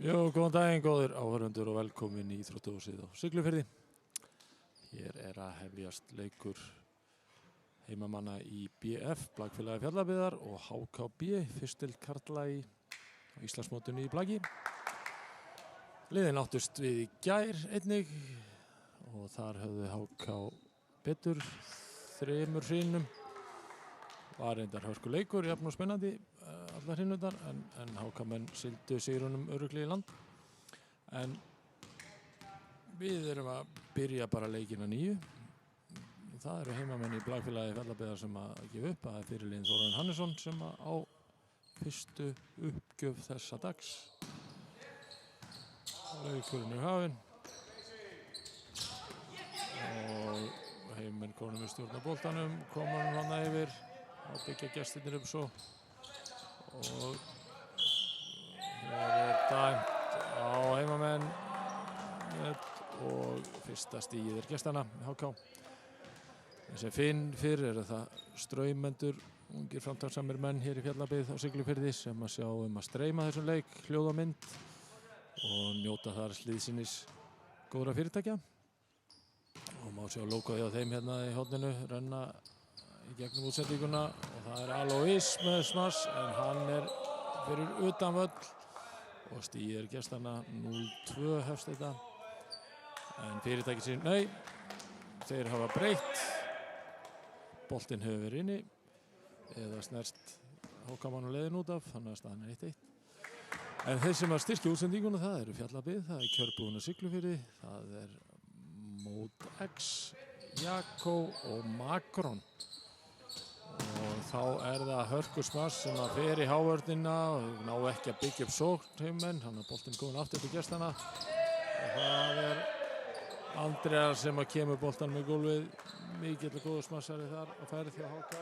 Góðan daginn, góðir áhorfendur og velkomin í Íþróttahúsið á Siglufirði. Hér að hefjast leikur heimamanna í BF, Blakfélagi Fjallabyggðar og HKB, fyrstil karla í Íslandsmótinu í blaki. Liðin áttust við í gær einnig og þar höfðu HK betur 3 hrinum. Var reyndar hörkuleikur, jafn og spennandi allar hrinundar, en HK-menn sigldu sigrunum örugglega í land. En við erum að byrja bara leikina 9. Það eru heimamenn í Blakfélagi Fjallabyggðar sem að gefa upp. Það er fyrirliðinn Þórarinn Hannesson sem á fyrstu uppgjöf þessa dags. Leikurinn er hafinn og heimamenn konum við stjórna boltanum, koma hann hana yfir og byggja gestirnir upp svo og hér dæmt á heimamenn og fyrsta stigið gestanna HK. Sem finn fyrir það straumendur, ungir framtakssamir menn hér í Fjallabyggð á Siglufirði sem að sjá að streyma þessum leik, hljóð og mynd og njóta þar liðsins góðra fyrirtækja og má sjá logoði á þeim hérna í horninu renna í gegnum útsendinguna og það er Alois með smass en hann fyrir utan völl og stigið gestanna 0-2 hefst þetta en fyrirtæki sín, þeir hafa breytt, boltinn hefur verið inni eða snerst HK-mann leiðin út af, þannig að staðan 1-1. En þeir sem að styrkja útsendinguna, það eru Fjallabyggð, það er Kjörbúðin Siglufirði, það er Mót X, Jakó og Makron. Og þá það hörkusmass sem að fer í hávörnina og ná ekki að byggja upp sókn heimamenn, hann boltinn komin aftur til gestana. Og það Andrea sem að kemur boltan með gólfið, mikill og góður smassari þar og færið hjá HK.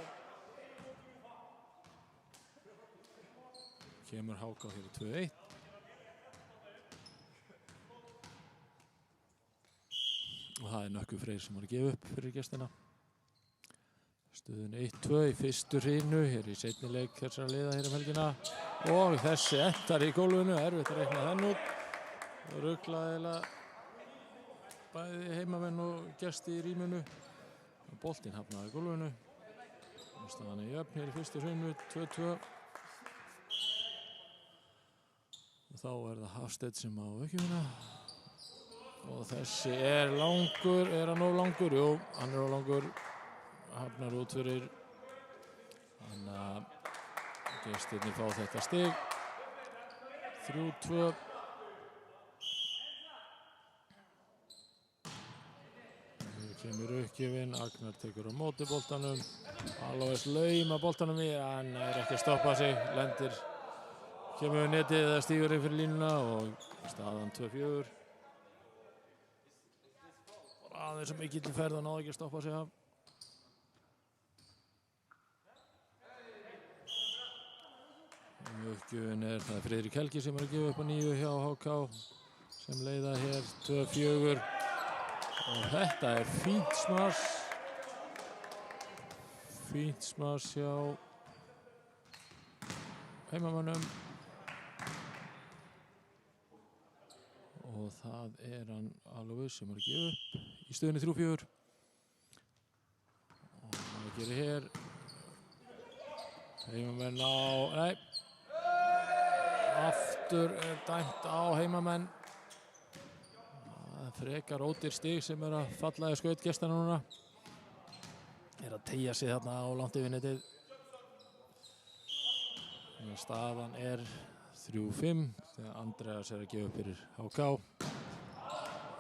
Kemur HK hér 2-1. Og það Nökkvi Freyr sem var að gefa upp fyrir gestina. Stöðun 1-2 í fyrstu hrinu, hér í seinni leik þessara liða hér helgina. Og þessi endar í gólfinu, erfitt að reikna þenn út. Ruglaði bæði heimamenn og gesti í rýminu. Boltinn hafnaði í gólfinu. Staðan jöfn hér í fyrstu hrinu, 2-2. Og þá það Hafsteinn sem á aukjumina. Og þessi langur, hann of langur? Jú, hann of langur. Hafnar út fyrir. Þannig að gestirnir fá þetta stig. 3-2. Nú kemur uppgjöfin, Agnar tekur á móti boltanum. Alois lauma boltanum í, hann ekki að stoppa sig, lendir. Kemur við netið eða stígur inn fyrir línuna og staðan 2-4. Aðeins sem mikill ferð og náði ekki að stoppa sig af. Uppgjöfin það Friðrik Helgi sem að gefa upp á 9 hjá HK sem leiða hér 2-4 og þetta fínt smass. Fínt smass hjá heimamönnum. Og það hann Alois sem að gefa upp í stöðunni 3-4. Og hann gerir hér. Heimamenn á, aftur dæmt á heimamenn. Það frekar ódýr stig sem að falla í skaut gestana núna. Að teygja sig þarna á langt yfir netið. Staðan 3-5 þegar Andreas að gefa upp fyrir HK.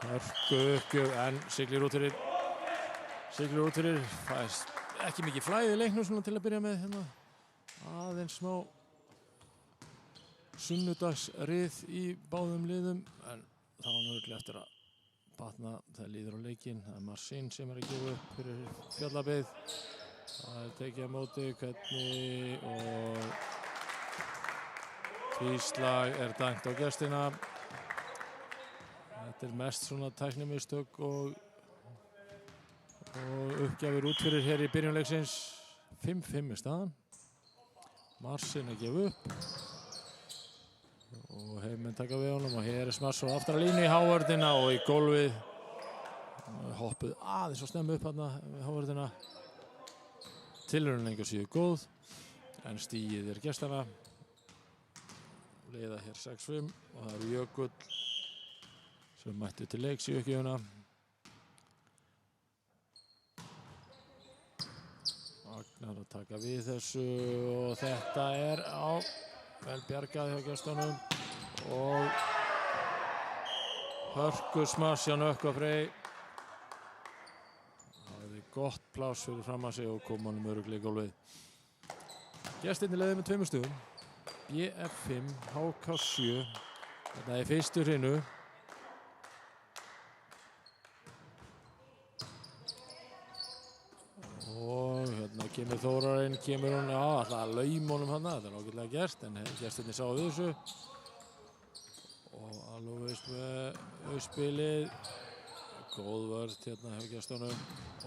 Hörku uppgjöf en siglir út fyrir. Fæst ekki mikið flæði í leiknum svona til að byrja með hérna. Aðeins smá sunnudagsrið í báðum liðum en þá örugglega eftir að batna það líður á leikinn. Það Marsin sem að gefa upp fyrir Fjallabyggð. Það tekið á móti hvernig og tvíslag dæmt á gestina. Þetta mest svona tæknimistök og uppgjafir út fyrir hér í byrjunleiksins. 5-5 staðan. Marsin að gefa upp. Og Heimmenn taka við honum og hér smass og aftur að línu í hávörðina og í gólfið. Hoppuð aðeins og snemmu upp hérna við hávörðina. Tilraunin engu síður góð, en stigið gestana. Leiða hér 6-5 og það Jökull sem mættu til leiks í uppgjöfuna. Agnar að taka við þessu og þetta á vel bjargað hjá gestunum og hörkusmass hjá Nökkva Frey. Það hefði gott pláss fyrir fram að sig og kom honum örugglega í gólfið. Gestirnir leiðir með 2 stigum. BF 5, HK 7. Þetta fyrstu hrinu. Og hérna kemur Þórarinn, kemur hún, alltaf að lauma honum hana, þetta ágætlega gert, en gestirnir sáu við þessu. Og alveg veist með auðspilið, góð vörð hérna hjá gestunum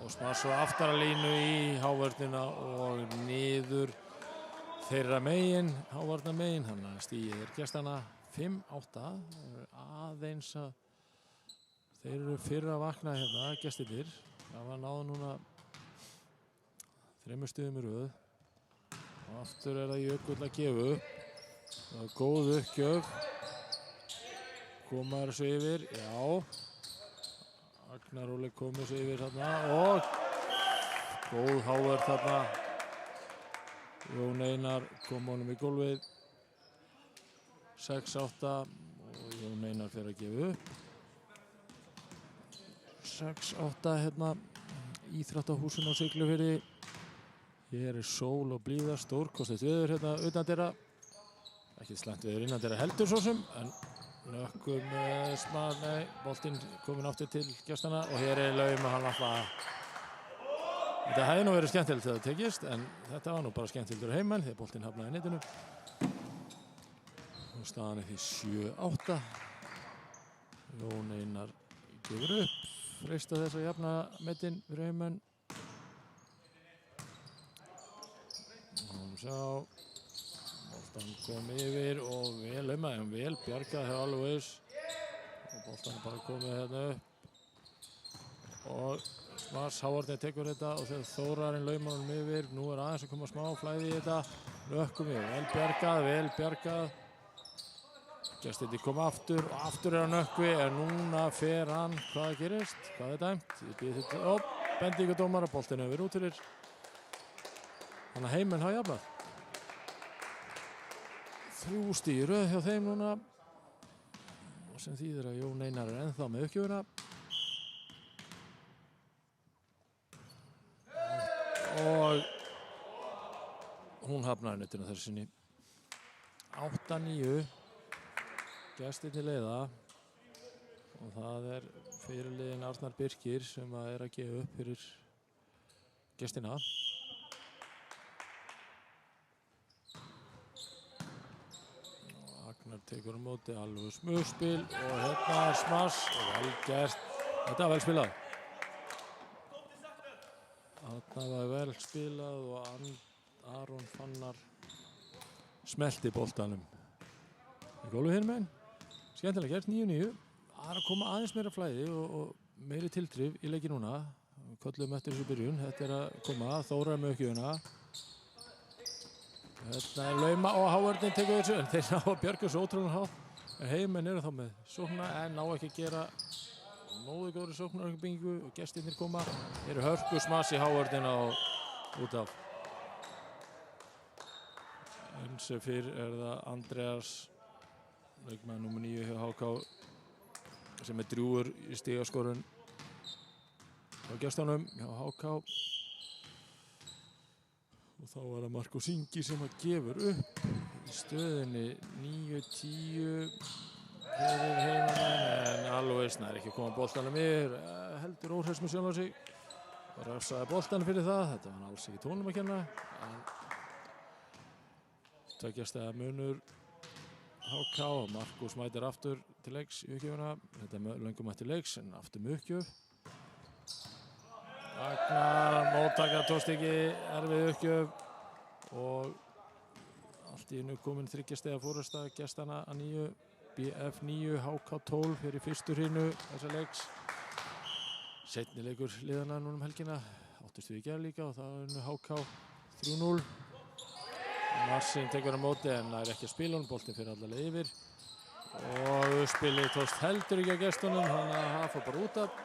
og smass og aftar að línu í hávörðina og niður þeirra megin, hávörðna megin, þannig að stigið gestana 5-8, aðeins að þeir eru fyrr að vakna hérna, gestirnir, það var náðu núna 3 stigum í röð og aftur það Jökull að gefa upp. Það góð uppgjöf. Koma þessu yfir, já. Agnar Óli komið þessu yfir þarna og góð hávörð þarna. Jón Einar kom honum í gólfið. 6-8 og Jón Einar fer að gefa upp. 6-8 hérna Íþróttahúsinu á Siglufirði. Hér sól og blíða, stórkostlegt veður hérna utandyra. Ekki slæmt veður innandyra heldur svo sem, en Nökkum boltinn kominn aftur til gestana og hér laum hann alltaf. Þetta hefði nú verið skemmtilegt þegar það tekist, en þetta var nú bara skemmtilegur Heimmenn þegar boltinn hafnaði í netinu. Og staðan því 7-8. Jón Einar gefur upp, freista þess að jafna metin fyrir Heimmenn. Sjá, boltan kom yfir og vel laumaði, vel bjargað hjá Always og boltan bara komið hérna upp og smass Hávarni tekur þetta og þegar Þórarinn laumar honum yfir, nú aðeins að koma smá flæði í þetta, Nökkum yfir, vel bjargað. Gestirnir koma aftur og aftur á Nökkvi en núna fer hann, hvað gerist, hvað dæmt? Ég býð þetta, bendingadómara, boltin yfir út fyrir. Þannig að Heimmenn hafa jafnað. 3 stig í röð hjá þeim núna og sem þýðir að Jón Einar ennþá með uppgjöfuna. Og hún hafnar netinu þessu sinni. 8-9. Gestirnir leiða og það fyrirliðinn Arnar Birkir sem að gefa upp fyrir gestina. Agnar tekur móti alveg smugspil og hérna smass og vel gert. Þetta var vel spilað. Þarna var vel spilað og Aron Fannar smelti boltanum í gólfið hinum megin. Skemmtilega gert, 9-9. Það að koma aðeins meira flæði og meiri tiltrif í leiki núna. Köllum eftir þessu byrjun. Þetta að koma, Þórar með uppgjöfuna. Þetta lauma og Hávarni tekur þessu en þeir ná að bjarga svo ótrúlega hátt. Heimmenn eru þá með sókna en ná ekki að gera nógu góðri sóknarbyggingu og gestirnir koma. Þeir hörkusmass í Hávarnina og út af. En sem fyrr það Andreas, leikmaður númer 9 hjá HK sem drjúgur í stigaskorun á gestunum hjá HK. Og þá var það Markus Ingi sem gefur upp í stöðinni 9-10 fyrir Heimamenn en Always nær ekki að koma boltanum yfir, heldur óhress með sjálf á sig og refsaði boltanum fyrir það, þetta var alls ekki tónum að kenna en tveggja stiga munur HK og Markus mætir aftur til leiks í uppgjöfuna, þetta löngum mætti leiks en aftur með uppgjöf. Agnar, móttaka tókst ekki, erfið uppgjöf og allt í einu komin 3 stiga fórusta gestana að 9. IBF 9, HK 12 fyrir fyrstu hrinu þessa leiks. Seinni leikur liðana núna helgina, áttust við í gær líka og það var HK 3-0. Marsin tekur á móti en það ekki að spila honum, boltinn fyrir allavega yfir. Og spilið tókst heldur ekki að gestunum, þannig að það fór bara út af.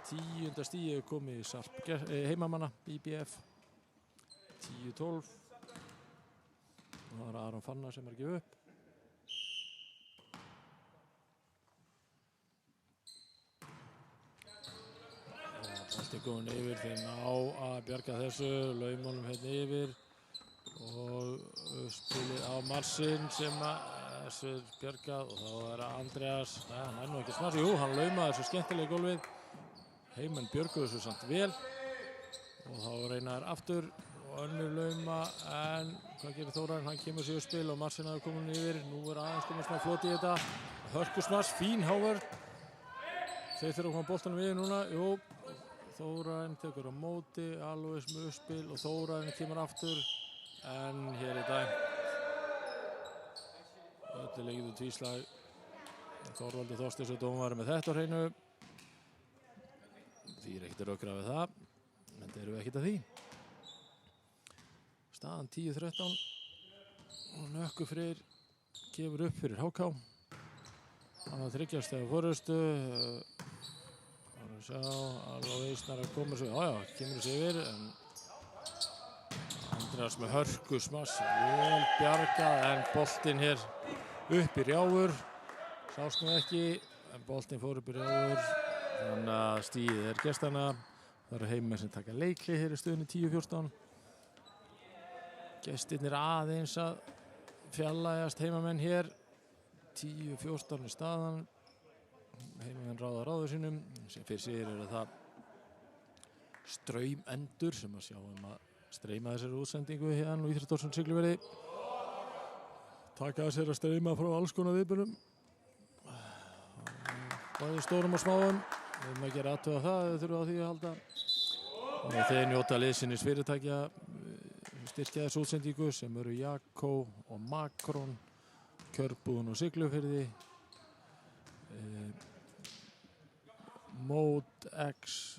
10. stigið komið í sarp heimamanna IBF 10-12. Og það var Aron Fannar sem gefið upp. Boltinn komin yfir, þeir ná að bjarga þessu, laumónum hérna yfir. Og spilið á Marsin sem þessu er bjargað og þá er Andreas, hann er nú ekki smart, jú, hann laumaði þessu skemmtilega í gólfið. Heimamenn björguðu þessu samt vel og þá reynaður aftur og önnur lauma en hvað gerir Þórarinn, hann kemur sér í spil og Marsin hafi komin yfir, nú er aðeins komið smá floti í þetta. Hörkusmars, fín Hávörð, þeir þurfa að koma boltanum við núna, jú, Þórarinn tekur á móti, Alois með uppspil og Þórarinn kemur aftur en hér er dæmt. Öllu leikið tvíslag. Þorvaldur Þorsteinsson dómari með þetta á hreinu. Því er ekkert að rökra við það, en það eru ekkert að því. Staðan 10-13 og Nökkvi Freyr gefur upp fyrir HK. Hann var 3 stiga forystu. Sjá, Alois nær að koma sér, kemur sér yfir en Andreas með hörkusmass, vel bjargað en boltinn hér upp í rjáfur, sást nú ekki en boltinn fór upp í rjáfur, þannig að stigið er gestanna. Það eru heimamenn sem taka leikli hér í stöðunni 10-14. Gestirnir aðeins að fjarlægjast heimamenn hér, 10-14 í staðan. Heimamenn ráða ráður sínum, sem fyrir sig eru það straumendur sem að sjá að streyma þessari útsendingu hérna og Íþróttársson Siglufirði. Taka að sér að streyma frá alls konar viðburðum. Bæði stórum og smáum. Við erum að gera athugað það, við þurfum á því að halda. Og þeir njóta liðsins fyrirtækja styrkja þessu útsendingu sem eru Jakko og Makron, Kjörbúðin og Siglufirði. Mode X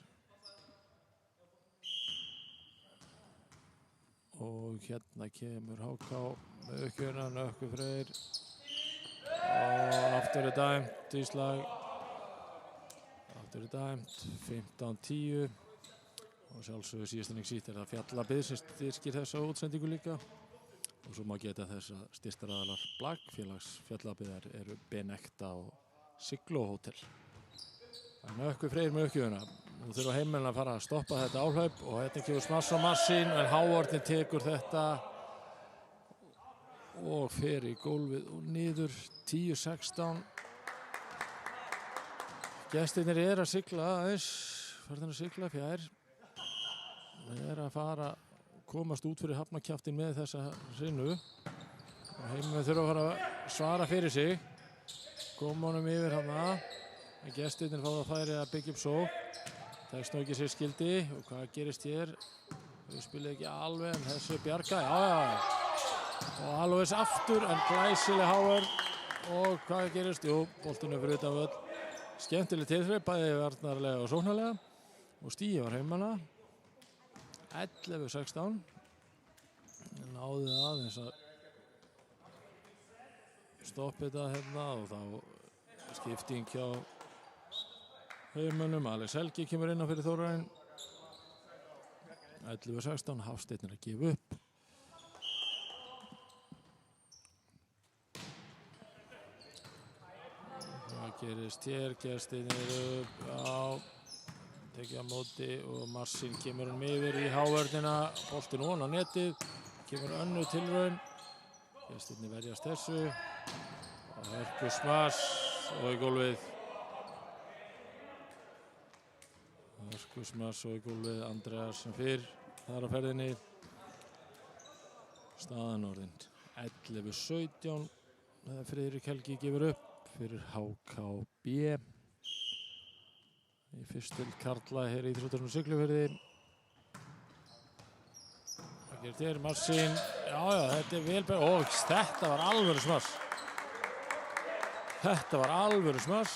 og hérna kemur HK með uppgjörna, Nökkvi Freyr og aftur er dæmt, tvíslag, aftur er dæmt, 15-10 og sjálfsögur síðastanning sítt er það Fjallabið sem styrkir þessa útsendingu líka og svo má geta þess að styrktaraðalar Blagg félags Fjallabiðar eru Benekta og Sigló Hótel. Nökkvi Freyr með uppgjöfuna. Nú þurfa heimamenn að fara að stoppa þetta áhlaup og hérna kemur smass á Marsin en Hávörðin tekur þetta og fer í gólfið og niður 10-16. Gestirnir eru að sigla aðeins, farðan að sigla fjær. Þeir eru að fara komast út fyrir hafnarkjaftinn með þessa sinnu og heimamenn þurfa að fara að svara fyrir sig. Koma honum yfir hana. En gestirnir fá það færi að byggja upp sókn. Tekst nú ekki sér skildi og hvað gerist hér? Þau spila ekki alveg en þessu bjarga. Og Alois aftur en glæsileg Hávörð og hvað gerist? Jú, boltinu fyrir utan völl. Skemmtileg tilþrif, bæði varnarlega og sóknarlega og stigið var heimanna. 11-16. Náði aðeins að stoppa þetta hérna og þá skipting hjá heimönnum. Alex Helgi kemur inn á fyrir Þórarinn. 11-16, Hafsteinn er að gefa upp. Hvað gerist hér? Gestirnir upp, tekið á móti og Marsin kemur hann yfir í Hávörðina. Boltinn ofan á netið, kemur önnur tilraun. Gestirnir verjast þessu. Og Hörkusmars og í gólfið. Hörkusmars og í gólfið, Andreas sem fyrr þar á ferðinni. Staðan orðin 11-17. Friðrik Helgi gefur upp fyrir HKB. Í fyrstil karla hér í Íþróttársson Siglufirði. Hvað gerir þér? Marsin, þetta er vel og þetta var alvöru smass. Þetta var alvöru smass.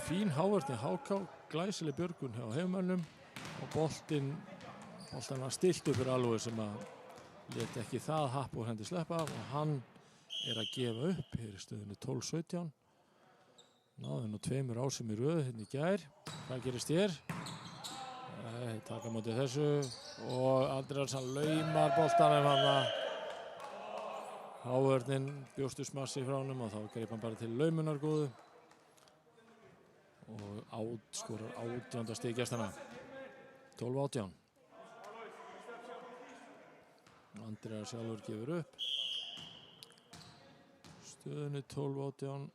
Fín hávörðin HK, glæsileg björgun hjá heimamönnum og boltinn var stiltur fyrir alveg sem að lét ekki það happ úr hendi sleppa og hann að gefa upp hér í stöðunni 12-17. Náði nú 2 ásum í röð hérna í gær. Hvað gerist hér? Taka móti þessu og Andreasson laumar boltanum hann. Hávörðin bjóstu smassi frá honum og þá greip hann bara til laumunar góðu. Og skorar 18. stig gestanna. 12-18. Andreas sjálfur gefur upp. Stöðunni 12-18.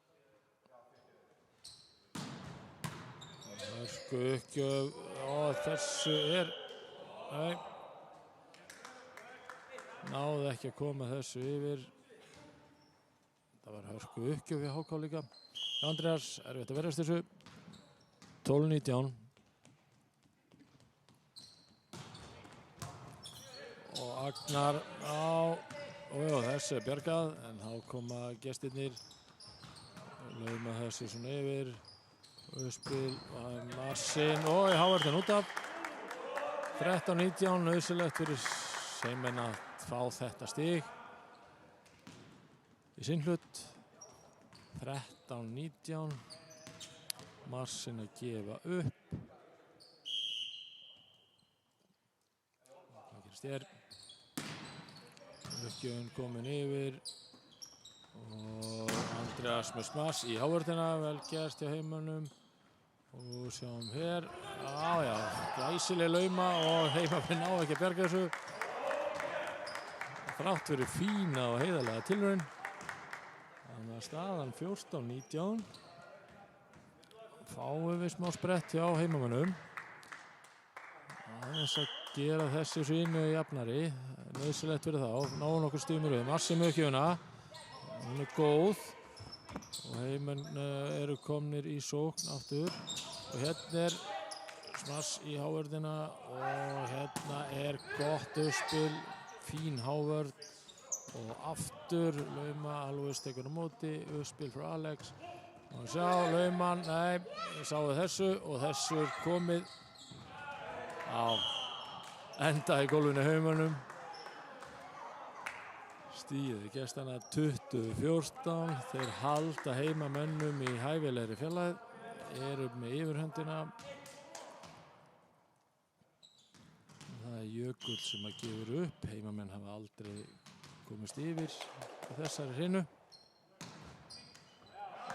Hörku uppgjöf. Þessu nei. Náði ekki að koma þessu yfir. Það var hörku uppgjöf í HK líka. Andreas, erfitt að verjast þessu. 12-19. Og Agnar þessu bjargað en þá koma gestirnir lauma þessu svona yfir uppspil Marsin og hávörðin út af 13-19 nauðsynlegt fyrir Seimen að fá þetta stig í sinn hlut 13-19 Marsin að gefa upp hvað gerist hér uppgjöfun komin yfir og Andreas með smass í hávörðina, vel gert hjá heimamönnum og sjáum hér glæsileg lauma og heimamenn ná ekki að bjarga þessu þrátt fyrir fína og heiðarlega tilraun þannig að staðan 14-19 fáum við smá sprett hjá heimamönnum aðeins að gera þessu sínu jafnari nauðsynlegt fyrir þá, náðu nokkur stigum í röð Marsin með uppgjöfuna hún góð og heimamenn eru komnir í sókn aftur og hérna smass í hávörðina og hérna gott uppspil fín hávörð og aftur lauma alveg tekur á móti uppspil frá Alex og sjá lauman, sáu þessu og þessu komið enda í gólfinu heimamönnum stigið gestanna 20-14 þeir halda heimamönnum í hæfilegri fjarlægð eru með yfirhöndina það Jökull sem að gefur upp heimamenn hafa aldrei komist yfir á þessari hrinu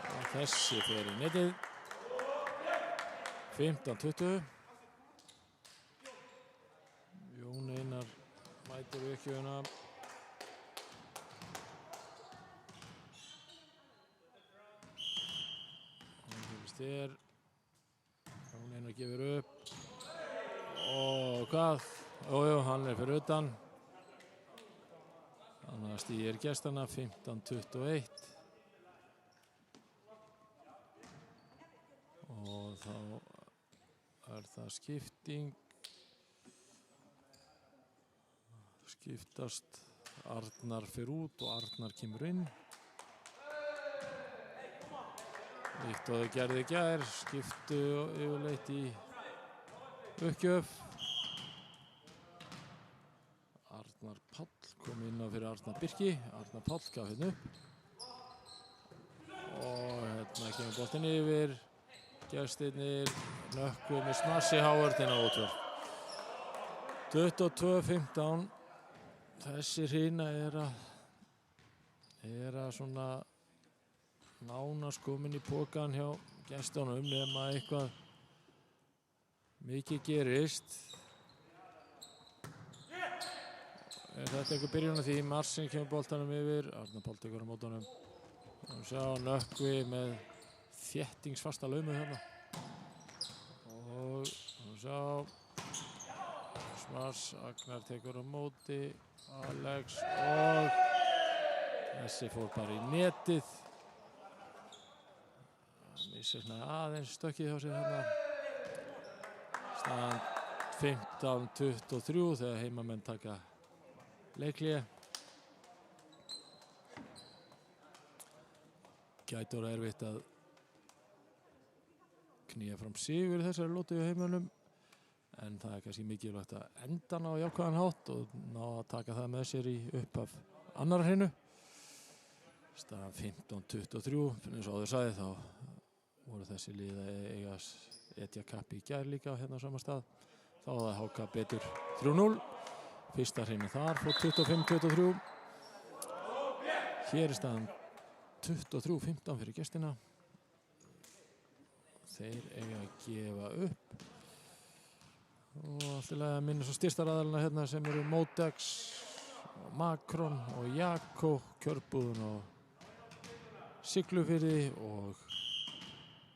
og þessi fer í netið 15-20 Jón Einar mætir uppgjöfuna Jón Einar gefur upp og hvað? Hann fyrir utan þannig að stigið gestanna 15-21 og þá það skiptast Arnar fyrir út og Arnar kemur inn líkt og þau gerði í gær skiptu yfirleitt í uppgjöf Arnar Páll kom inn á fyrir Arnar Birki Arnar Páll gaf hérna upp og hérna kemur boltinn yfir gestirnir nökku með smassi hávörðina útvörð 22-15 þessi hrina að svona nánast komin í pokan hjá gestunum nema eitthvað mikið gerist þetta eitthvað byrjun á því Marsin kemur boltanum yfir Arnar Páll tekur á móti honum og sjá Nökkvi með þéttingsfasta laumu hérna og sjá smass Agnar tekur á móti Alex og þessi fór bara í netið missir aðeins stökkið hjá sér hérna staðan 15-23 þegar heimamenn taka leikhlé gæti orðið erfitt að knýja fram sigur í þessari lotu hjá heimamönnum, en það kannski mikilvægt að enda á jákvæðan hátt og ná að taka það með sér í upphaf annar hreinu. Staðan 15-23, eins og áður sagði þá voru þessi lið að eiga etja kappi í gær líka hérna á sama stað. Þá var það HK betur 3-0. Fyrsta hreinu þar fór 25-23. Hér er staðan 23-15 fyrir gestina. Þeir eiga að gefa upp. Og alltilega minna svo styrstaraðalina hérna sem eru Modex, Macron og Jakko, Kjörbúðun og Siglufirði og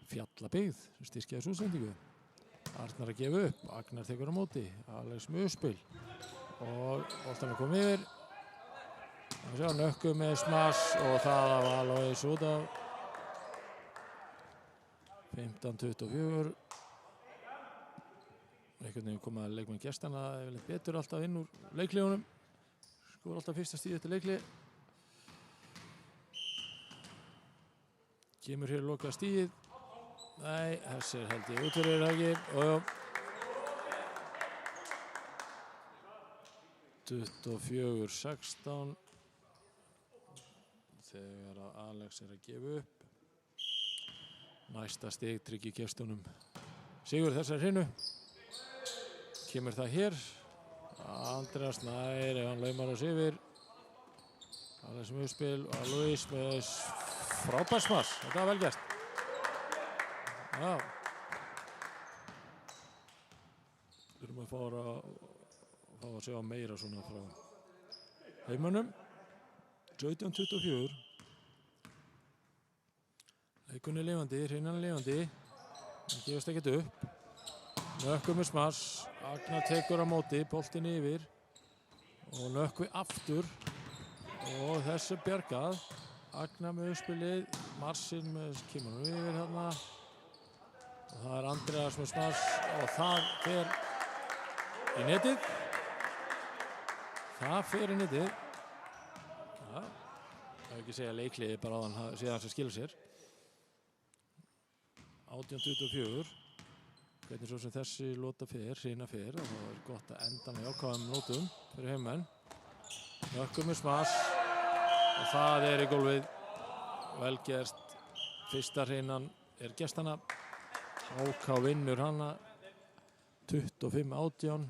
Fjallabyggð sem styrkja þessu útsendingu. Arnar að gefa upp, Agnar tekur á móti, Alex með uppspil og boltan er komið yfir. Sjá, Nökku með smass og það var alveg út af 15-24. Einhvern veginn koma leikmenn gestana yfirleitt betur alltaf inn úr leikliðunum. Skora alltaf fyrsta stíð eftir leikli. Kemur hér loka stíð. Nei, þessi held ég út fyrir ekki. Og 24-16 þegar Alex er að gefa upp. Næsta stig tryggir gestunum sigur þessari hreinu. Kemur það hér. Andreas nær ef hann laumar oss yfir. Alex með uppspil og Luis með frábært smass. Þetta var vel gert. Já. Þurfum að fá að sjá meira svona frá heimönnum. 17-24. Leikunni lifandi, hreinan lifandi. Það gefast ekkert upp. Nökkvi með smass. Agnar tekur á móti, boltinn yfir. Og Nökkvi aftur. Og þessu bjargað. Agnar með uppspilið. Marsin með kemur yfir hérna. Og það er Andreas með smass. Og það fer í netið. Það fer í netið. Ja. Það er ekki að segja leikliði bara áðan síðan sem skilur sér. 18-24. Hvernig svo sem þessi lota fer, hreina fer, og það er gott að enda með jákvæðum lótum fyrir heimamenn. Nökku með smass og það er í gólfið. Vel gert. Fyrsta hreinan er gestana. HK vinnur hana 25-18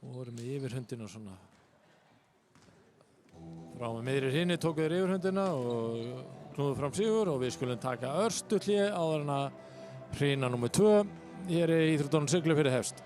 og voru með yfirhundina svona. Frá með miðri hreinu tóku þeir yfirhundina og knúðu fram sigur og við skulum taka örstutt hlé áður en að hreina númer 2 hér í íþróttunum Siglufirði hefst.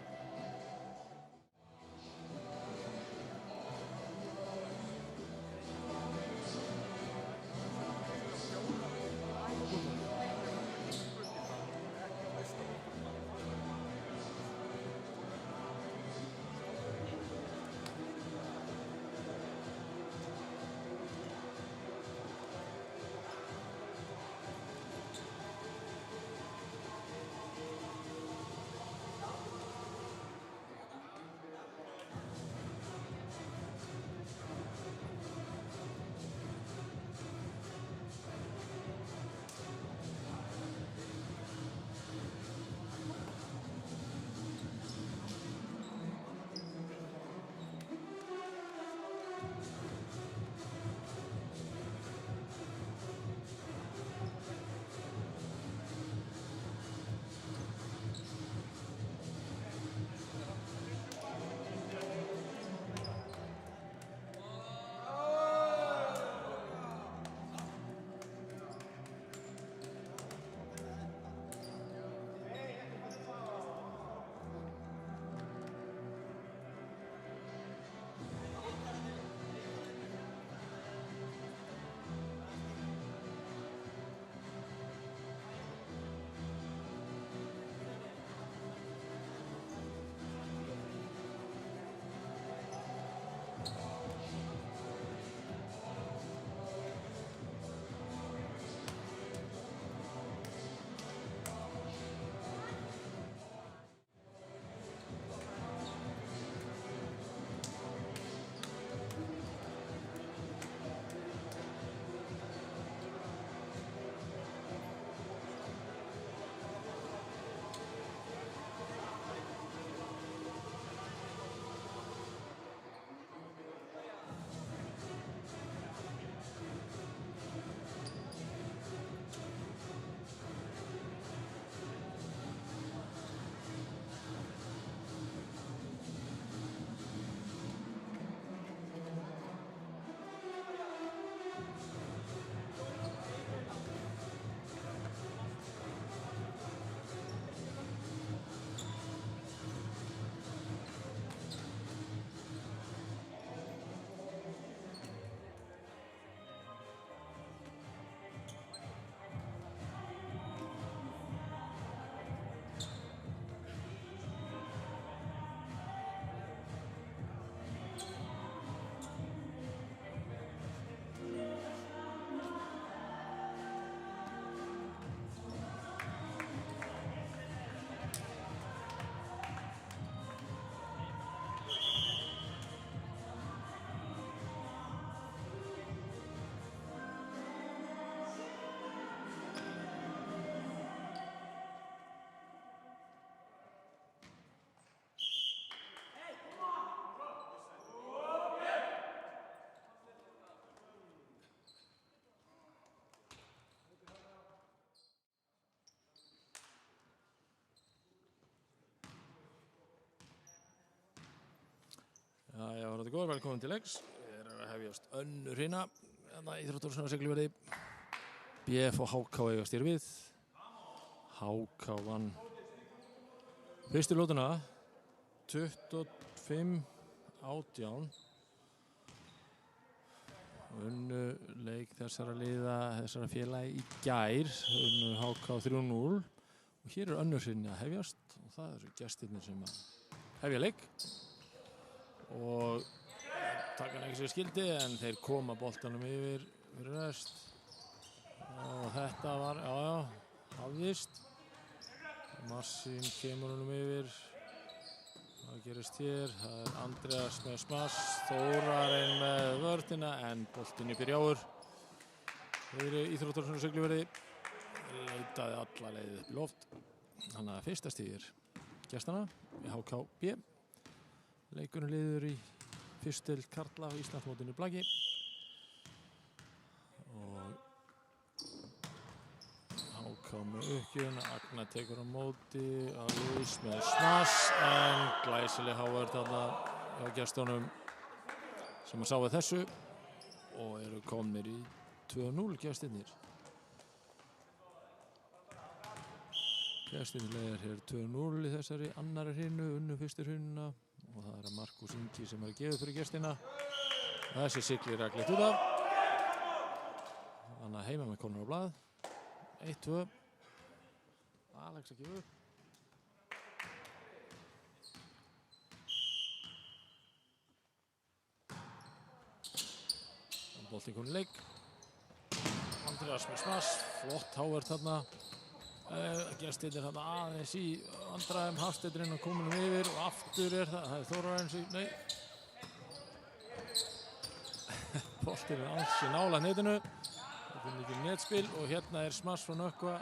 Já, var þetta góð, velkomin til leiks. Við erum að hefjast önnur hérna. Íþróttur Siglufirði. BF og HK eigast hér við. HK vann fyrstu lótuna 25-18. Unnu leik þessara liða, þessara félagi í gær. Unnu HK 3-0. Og hér önnur sinni að hefjast. Og það eru gestirnir sem að hefja leik. Og taka hann ekki sér skildi en þeir koma boltanum yfir fyrir rest og þetta var, hafðist Marsin kemur honum yfir hvað gerist hér, það Andreas með smass, Þórarinn með vörtina en boltin upp í rjáur fyrir Íþróttur Siglufirði leitaði alla leið upp í loft þannig að fyrsta stigir gestana í HKB leikurinn liður í fyrstu deild karla á Íslandsmótinu Blaki og HK með uppgjörn, Agna tekur á móti Alois með smass en glæsileg hávörð þarna hjá gestunum sem að sáu þessu og eru komnir í 2-0 gestirnir. Gestirnir leiðir hér 2-0 í þessari annari hrinu, unnu fyrstu hrinuna og það er Markus Ingi sem er að gefa fyrir gestina. Þessi siglir ræklegt út af. Þannig að heima með konur á blað. 1-2. Alex að gefa upp. Boltinn kominn í leik. Andreas með smass. Flott hávörð þarna. Gestirnir þarna aðeins í vandræðum, Hafsteinninn að kominum yfir og aftur það er Þórarinn sig, nei boltinn er alls í nála netinu þetta er mikið netspil og hérna er smass frá Nökkva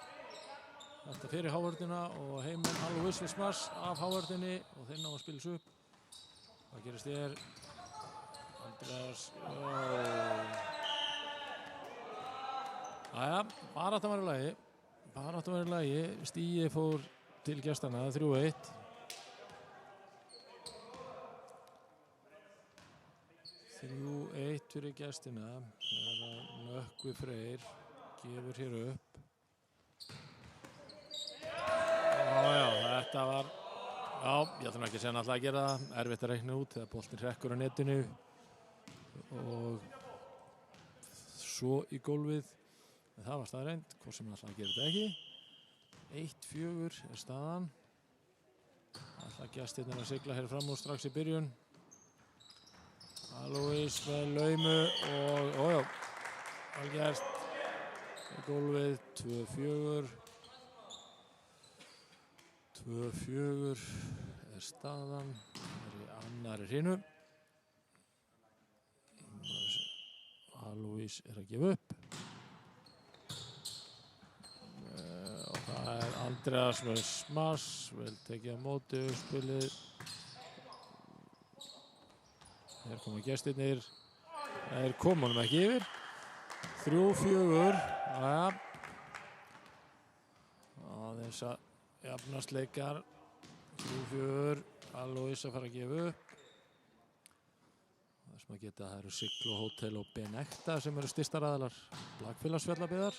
þetta fyrir hávörðina og heiminn Alois við smass af hávörðinni og þeir ná að spila þessu upp hvað gerist hér Andreas baráttan var í lagi Baráttan var í lagi, Stíi fór til gestana 3-1. 3-1 fyrir gestina. Þegar Nökkvi Freyr gefur hér upp. Þetta var, ég ætlum ekki að segja náttúrulega að gera það. Erfitt að reikna út þegar boltinn hrekkur á netinu. Og svo í gólfið. En það var staðreind, hvort sem alltaf gerir þetta ekki. 1-4 er staðan. Alltaf gestirnir að sigla hér fram úr strax í byrjun. Alois með laumu og, algjörst. Í gólfið, 2-4. 2-4 er staðan. Það er í annari hrinu. Alois er að gefa upp. Það er Andreas með smass, vel tekið á móti spilið. Hér koma gestirnir. Þeir koma honum ekki yfir. 3-4. Aðeins að jafnast leikar. 3-4. Alois að fara að gefa upp. Það sem að geta það eru Sigl og Hótel og Benekta sem eru styrstaraðalar Blakfélagsfjallabyggðar.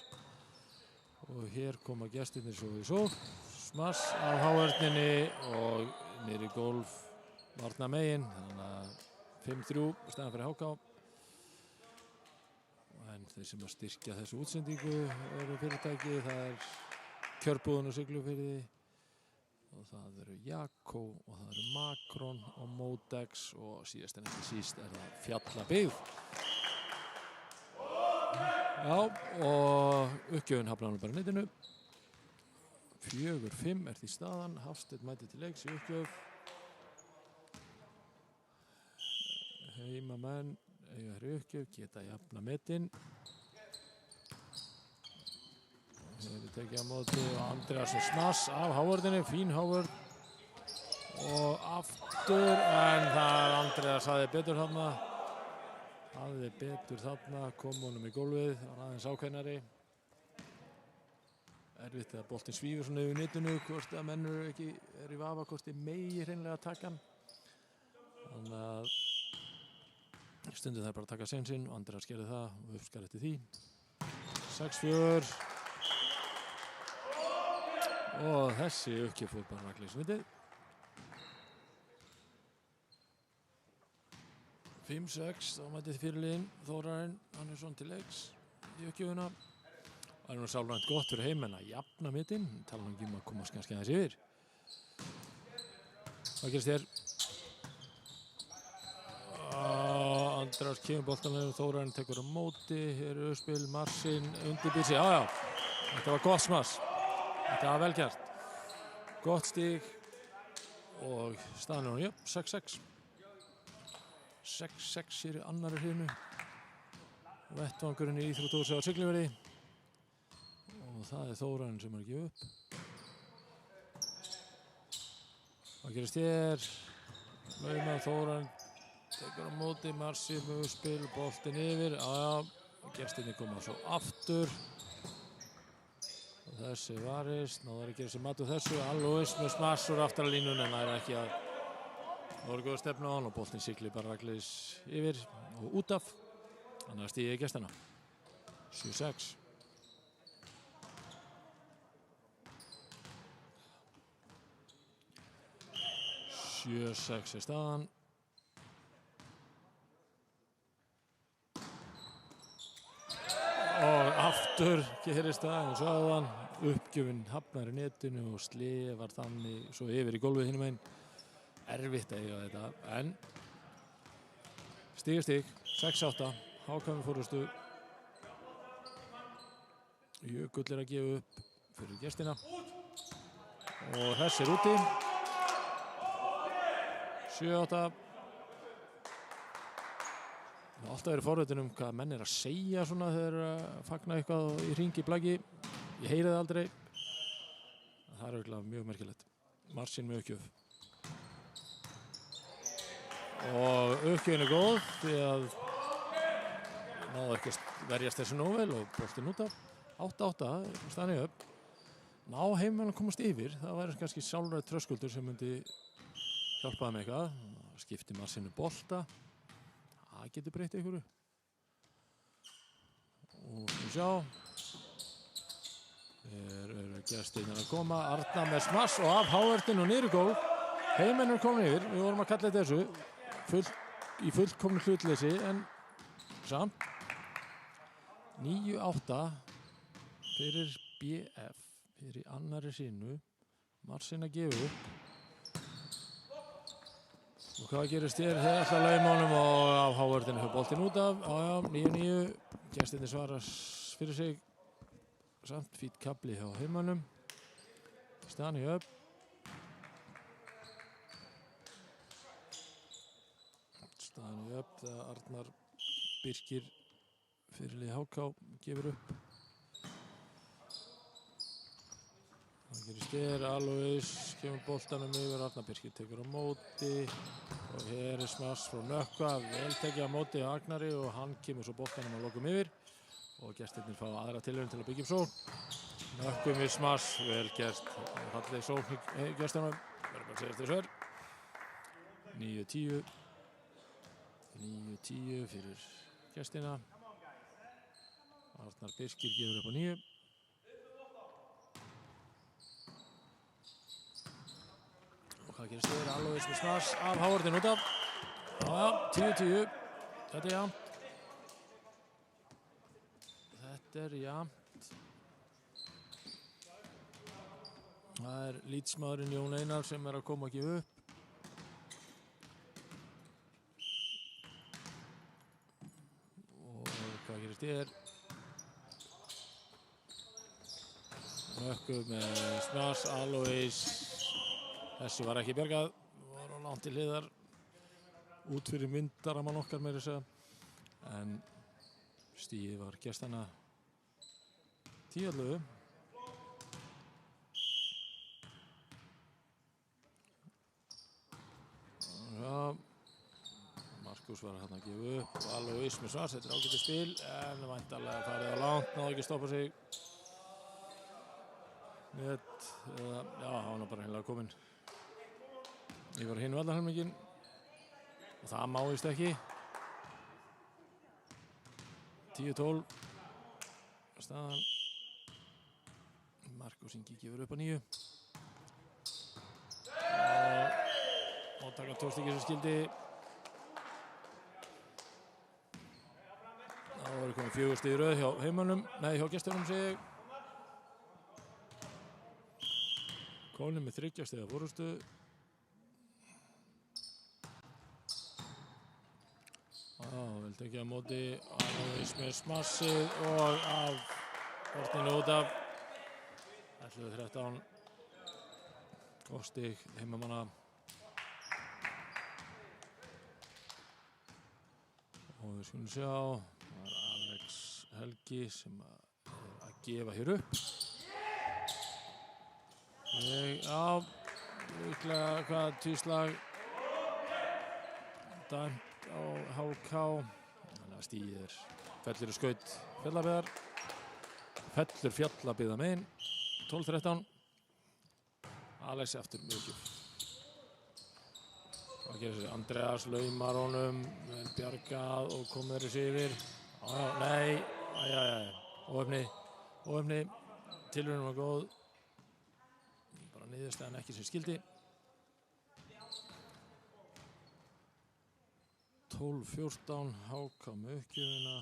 Og hér koma gestirnir svo í sók. Smass af hávörninni og niður í gólf varna megin. Þannig að 5-3 staðan fyrir HK. En þeir sem að styrkja þessu útsendingu eru fyrirtæki. Það er Kjörbúðin og Siglufirði. Og það eru Jakko og það eru Makron og Modex og síðast en ekki síst er það Fjallabyggð. Og uppgjöfin hafnaði bara netinu. 4-5 er því staðan. Hafsteinn mæti til leiks í uppgjöf. Heimamenn eiga hér uppgjöf, geta jafna metin. Hér er tekið á móti og Andreas og smass af hávörðinni, fín hávörð. Og aftur, en það er Andreas hafði betur þarna. Kom honum í gólfið, var aðeins ákveðnari. Erfitt að boltinn svífur svona yfir netinu, hvort að menn eru í vafa, hvort þið megi hreinlega taka hann. Þannig að Stundum þær bara að taka sinn og Andreas gerði það og uppskar eftir því. 6-4 og þessi uppgjöf fór bara rakleiðsvitið. 5-6, þá mætið fyrirliðinn Þórarinn Hannesson til leiks í uppgjöfuna. Það nú sálrænt gott fyrir heimmenn að jafna mittinn, tala nú ekki að komast kannski aðeins yfir. Hvað gerist þér? Andreas kemur boltanlega, Þórarinn tekur á móti, hér er uppspil, Marsin undirbýr sig, já, þetta var gott smass, þetta var vel gert, gott stig og staðan er 6-6. 6-6 hér í annarri hrinu, vettvangurinn í íþróttahúsi á Siglufirði og það er Þórarinn sem er að gefa upp. Hvað gerist hér? Lauma, Þórarinn tekur á móti, Marsi með spil, boltinn yfir, gestinni koma svo aftur og þessi varist, náður að gera sér mat úr þessu, Alois með smassur aftur að línunni en það er ekki að það voru góða stefnu á hann og boltinn siglir bara rakleiðis yfir og út af, þannig að stíði gestina 7-6. Er staðan. Og aftur gerist það eins og áðan, uppgjöfin hafnar í netinu og slefar þannig svo yfir í gólfið hinum einn. Erfitt að eiga þetta, en stig, 6-8, HK fórustu. Jökull er að gefa upp fyrir gestina og þessi er úti. 7-8. Það har alltaf verið forvitin hvað menn er að segja svona þegar þeir fagna eitthvað í hring í blaggi. Ég heyri það aldrei. Það er auðvitað mjög merkilegt. Marsin með uppgjöf. Og uppgjöfin er góð því að náðu ekki að verjast þessu nógu vel og boltinn út af. 8-8, staðan upp. Ná heimmenn að komast yfir. Það væri kannski sjálfræð tröskuldur sem myndi hjálpaði með eitthvað. Skipti Marsin bolta. Það getur breytt einhverju. Og við sjá. Eru gestirnir að koma. Arna með smass og af hávertinn og niður í gól. Heimmenn er komin yfir. Við vorum að kalla þetta þessu. Í fullkomnu hlutleysi en samt. 9-8 fyrir BF. Fyrir annarri sínu. Marsin að gefa upp. Og hvað gerist hér? Þeir ætla að lauma honum og af háverðinu fyrir boltinn út af. 9-9. Gestirnir svara fyrir sig. Samt fít kabli hjá heimannum. Staðan upp. Staðan upp þegar Arnar Birkir fyrirlið HK gefur upp. Það gerist hér, Alois kemur boltanum yfir, Arnar Birkir tekur á móti og hér er smass frá Nökkva, vel tekið á móti á Agnari og hann kemur svo boltanum að lokum yfir og gestirnir fá aðra tilraun til að byggja upp sókn. Nökkvum við smass, vel gert, fallið sókn í gestunum, verður bara að segja þess verð. 9-10, 9-10 fyrir gestina, Arnar Birkir gefur upp á 9. Hvað gerist þér? Alois með smass af háverðin út af. 10-10. Þetta er jafnt. Þetta er jafnt. Það er lýtsmaðurinn Jón Einar sem er að koma að gefa upp. Og hvað gerist þér? Nökkvi með smass, Alois. Þessi var ekki bjargað, var á langt til hliðar, út fyrir myndaramann okkar meira að segja. En stigið var gestanna 10-11. Já, Markus var hérna að gefa upp, Alois með smass, þetta er ágætið spil, en væntanlega farið á langt, náðu ekki að stoppa sig. Já, hann var bara hreinlega kominn. Ég var hinn vallarhelminginn og það máist ekki. 10-12 staðan. Markus Ingi gefur upp á 9 og taka 2 stig sem skildi. Það voru komið 4 stig í röð hjá heimönnum, hjá gestunum segi ég. Kóli með 3 stiga forystu. Vel tekið á móti, Alois með smassið og af horninu út af. 11-13. Góð stig heimamanna. Og við skulum sjá, það Alex Helgi sem að gefa hér upp. Líklega hvað tvíslag dæmt á HK. Þannig að stíðir fellur í skaut Fjallabyggðar. Fellur Fjallabyggða megin. 12-13. Alex aftur mjög. Hvað gerir sér? Andreas laumar honum, vel bjargað og komið þessi yfir. Nei, óefni. Tilraunin var góð. Bara niðurstaðan ekki sem skildi. 12-14, HK með uppgjöfina.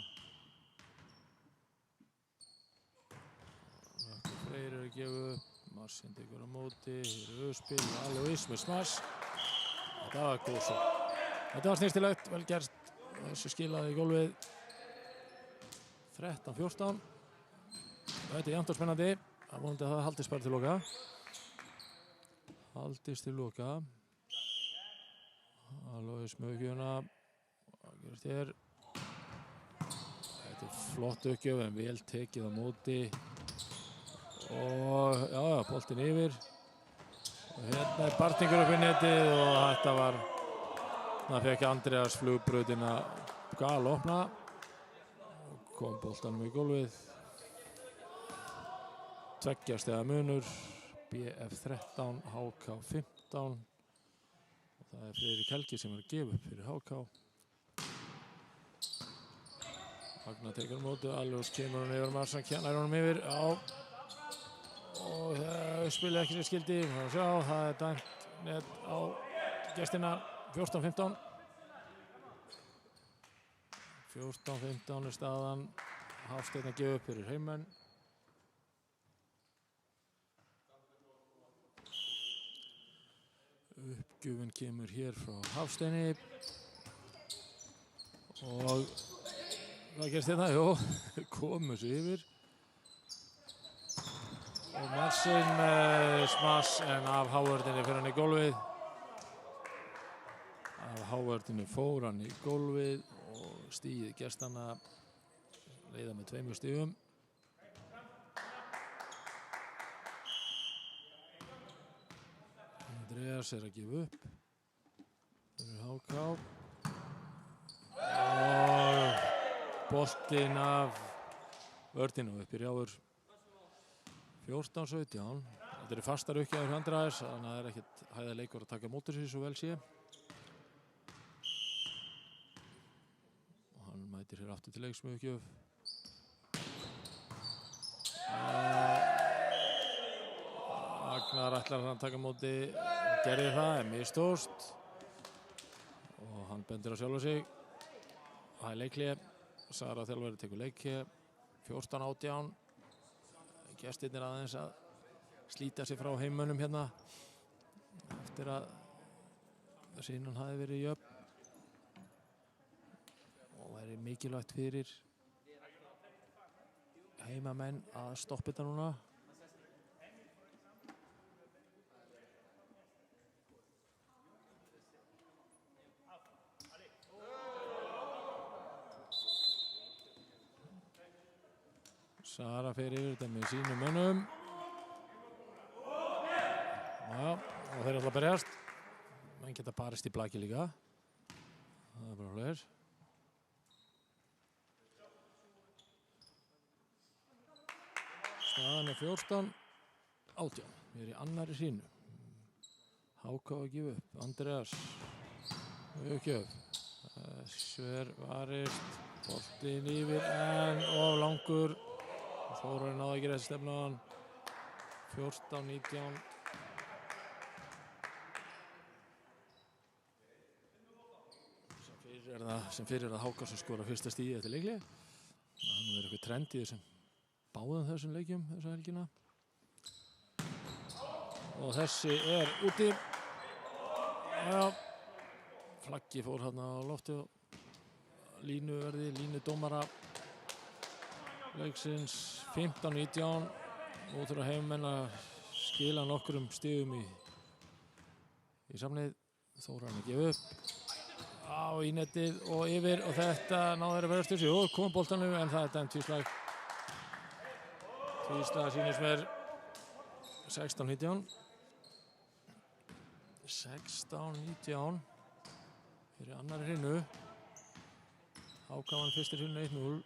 Freyr að gefa upp, Marsin tekur á móti, hér auðspil, Alois með smass. Þetta var góð svo. Þetta var snýrstilegt, vel gert. Þessu skilaði í gólfið. 13-14. Þetta er jafnt og spennandi. Það vonandi að það haldist bara til loka. Haldist til loka. Alois með uppgjöfina. Hvað gerist hér? Þetta er flott uppgjöf en vel tekið á móti. Og boltinn yfir. Og hérna er Bartingur upp í netið og þetta var, það fekk Andreas flugbrautina galopna og kom boltanum í gólfið. 2 stiga munur, BF 13, HK 15 og það er Friðrik Helgi sem er að gefa upp fyrir HK. Agnar tekur á móti, Alois kemur hann yfir, Marsan kjarnar honum yfir, og það spila ekki sér skildi. Það er dæmt net á gestina. 14-15. 14-15 er staðan. Hafsteinn að gefa upp fyrir heimmenn. Uppgjöfin kemur hér frá Hafsteini. Og hvað gerst þetta? Jó, komu sér yfir. Og Marsin með smass en af Hávörðinni fyrir hann í gólfið. Af Hávörðinni fór hann í gólfið og stigið gestanna leiða með 2 stigum. Andreas er að gefa upp fyrir HK. Og boltinn af vörðinu upp í Rjáfur. 14-17. Þetta eru fastar uppgjafir hjá Andreas, þannig að það er ekkert hæðarleikur að taka mótur sér svo vel sé. Og hann mætir hér aftur til leiks með uppgjöf. Agnar ætlar hann að taka móti, gerði það, er mistóst. Og hann bendir á sjálfa sig. Það er leikhlé. Sara þjálfari tekur leikhlé. 14-18. Gestirnir aðeins að slíta sig frá heimönnum hérna eftir að sínan hafi verið jöfn og væri mikilvægt fyrir heimamenn að stoppa þetta núna. Sara fer yfir þetta með sínum mönnum. Já, og þeir ætla að berjast. Menn geta barist í blaki líka. Það er bara fleir. Staðan er 14-18. Við erum í annarri hrínu. HK að gefa upp. Andreas. Uppgjöf. Þessu varist, boltinn yfir en of langur. Þórarinn náði ekki rétt stefnu á hann. 14-19. Sem fyrir að Hákon sem skora fyrsta stíði eftir leikli. Það er eitthvað trend í þessum báðum þessum leikjum þessa helgina. Og þessi úti. Já. Flaggi fór hérna á lofti og línu dómara leiksins 15-19. Nú þurfa heimamenn að skila nokkrum stigum í samleið. Þórarinn að gefa upp. Á í netið og yfir og þetta náður að vera eftir sig. Og kom boltanum en það dæmt tvíslag. Tvíslag sýnist mér 16-19. 16-19. Fyrir annari hreinu. Hákon fyrstir hreinu 1-0.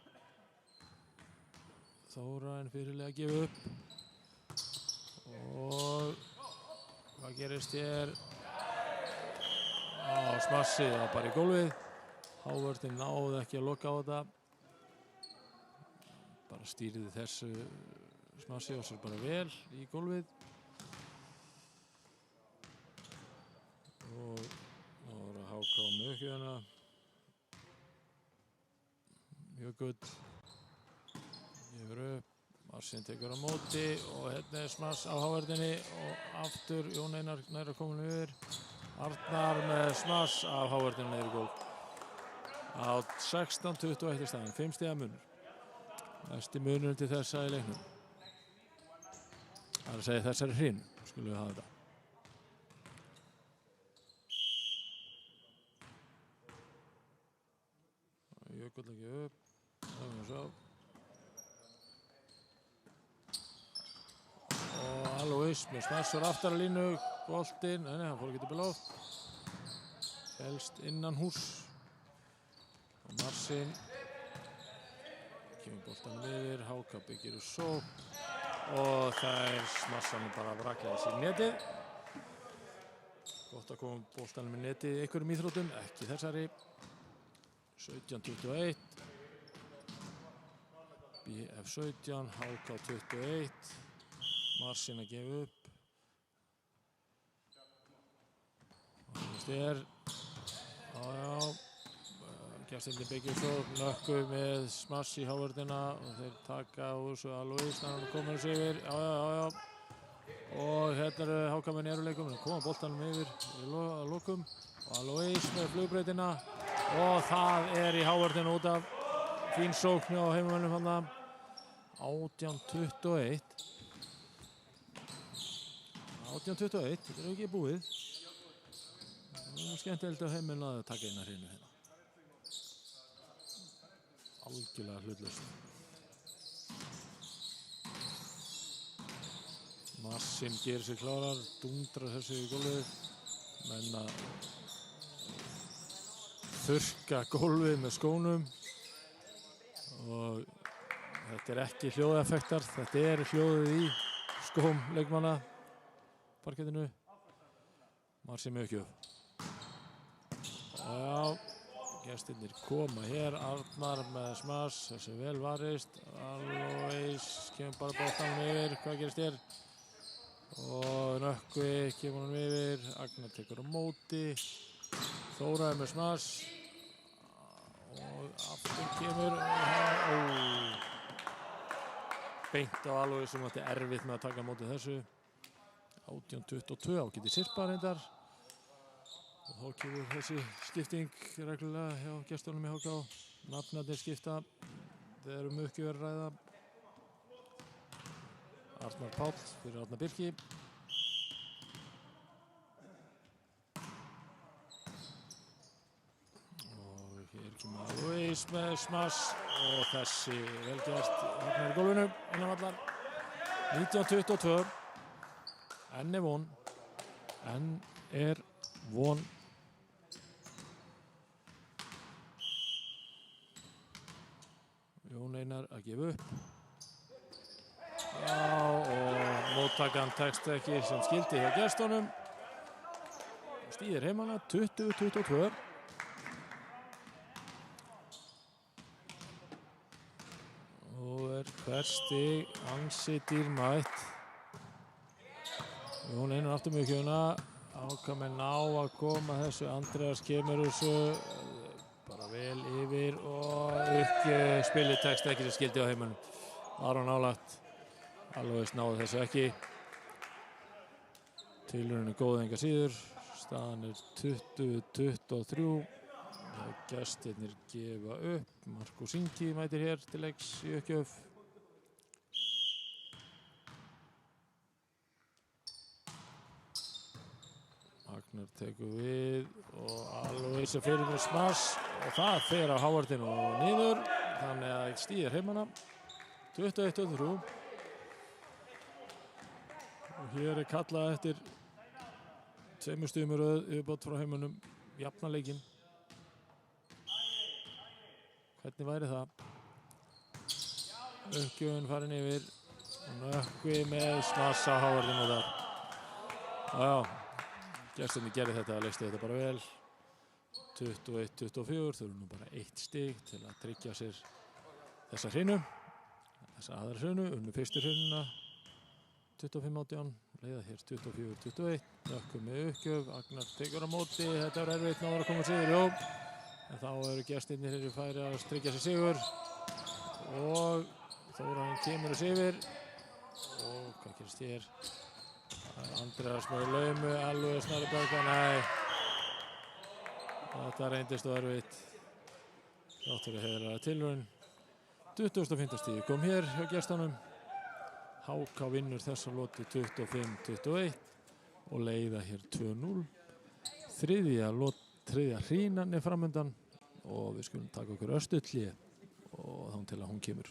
Þórarinn fyrirlega að gefa upp. Og hvað gerist hér? Smassi það bara í gólfið. Hávörðin náði ekki að loka á þetta. Bara stýriði þessu Smassi og sér bara vel í gólfið. Og þá voru Hákon með uppgjöfuna. Jökull gefur upp. Marsin tekur á móti og hérna er Smass á hávörðinni og aftur Jón Einar nær að koma yfir. Arnar með Smass af hávörðinu niður í gólf. Á 16-21 staðan, 5 stiga munur. Mesti munurinn til þessa í leiknum. Það er að segja þessari hreinu, skulum við hafa þetta. Jökull ekki upp. Það er að sjá. Og Alois með Smassur aftar að línu. Boltinn, nei, hann fór ekki upp í loft. Helst innan hús. Og Marsin kemur boltanum yfir, Háka byggir úr sókn. Og það er Smassanum bara að vrakja þessi netið. Gott að koma boltanum í netið í einhverjum íþróttum, ekki þessari. 17-21. BF 17, Háka 21. Marsin að gefa upp. Styr. Gestirnir byggja svo nökku með Smass í hávörðina og þeir taka úr svo Alois þannig að koma þessu yfir. Og hérna eru Hákamenn í eruleikum. Koma boltanum yfir að lokum. Og Alois með flugbreytina. Og það er í hávörðina út af fín sókn á heimamönnum hann. 18-21. 18-21, þetta er ekki búið. Það er skemmtilegt á heiminn að taka eina hreinu hérna. Algjörlega hlutlaust. Marsin gerir sig klárar, dundrar þessu í gólfið. Menn að þurrka gólfið með skónum. Og þetta er ekki hljóðeffektar, þetta er hljóðið í skóm leikmanna. Parkettinu. Marsin með uppgjöf. Já, gestirnir koma hér. Arnar með Smass, þessi vel varist. Alois kemur bara boltanum yfir. Hvað gerist hér? Og Nökkvi kemur hann yfir. Agnar tekur á móti. Þórarinn með Smass. Og aftur kemur. Beint á Alois sem þetta er erfitt með að taka á móti þessu. 18-22 á getið sirpa reyndar. Og þá kemur þessi skipting reglulega hjá gestunum í HK. Nafnarnir skipta. Það eru mjög verið að ræða. Arnar Páll fyrir Árna Birki. Og hér kemur Alois með Smass. Og þessi velgert hérna í gólfinu innan vallar. 19-22. Enn er von. Enn er von. Jón Einar að gefa upp. Já, og móttakan tekst ekki sem skildi hjá gestunum. Stíðir heimanna 20-22. Hvert stig ansi dýrmætt. Jón Einar aftur með kjöfuna. HK menn ná að koma þessu. Andreas kemur þessu bara vel yfir og upp spilið tekst ekki sem skildi á heimunum. Var hann álagt. Alveg náði þessu ekki. Tilraunin góð enga síður. Staðan 20-23. Gestirnir gefa upp. Markus Ingi mætir hér til leiks í uppgjöf. Agnar tekur við og alveg sem fyrir með smass og það fer á Hávardin og niður. Þannig að stíðir heimanna. 21-23. Og hér kallað eftir 2 stigum í röð yfirbót frá heimunum. Jafna leikinn. Hvernig væri það? Uppgjöfun farin yfir og Nökkvi með smassa Hávardin og þar. Já. Gestirnir gerði þetta að leysti þetta bara vel. 21-24, þau eru nú bara 1 stig til að tryggja sér þessa hrinu. Þessa aðra hrinu, unnu fyrstu hrununa 25-18, leiða hér 24-21. Nökkvi með uppgjöf, Agnar tekur á móti, þetta er erfitt náður að koma sigur, jú. En þá eru gestirnir hér í færi að tryggja sér sigur. Og Þóran kemur þessi yfir. Og hvað gerist hér? Andreas með laumu, alveg snarri baka, nei. Þetta reyndist og erfitt. Þátt fyrir heiðra tilraun. 25. stíð kom hér hjá gestunum. HK vinnur þessa lotu 25-21 og leiða hér 2-0. Þriðja hrínan framundan og við skulum taka okkur örstutt hlé og þá til að hún kemur.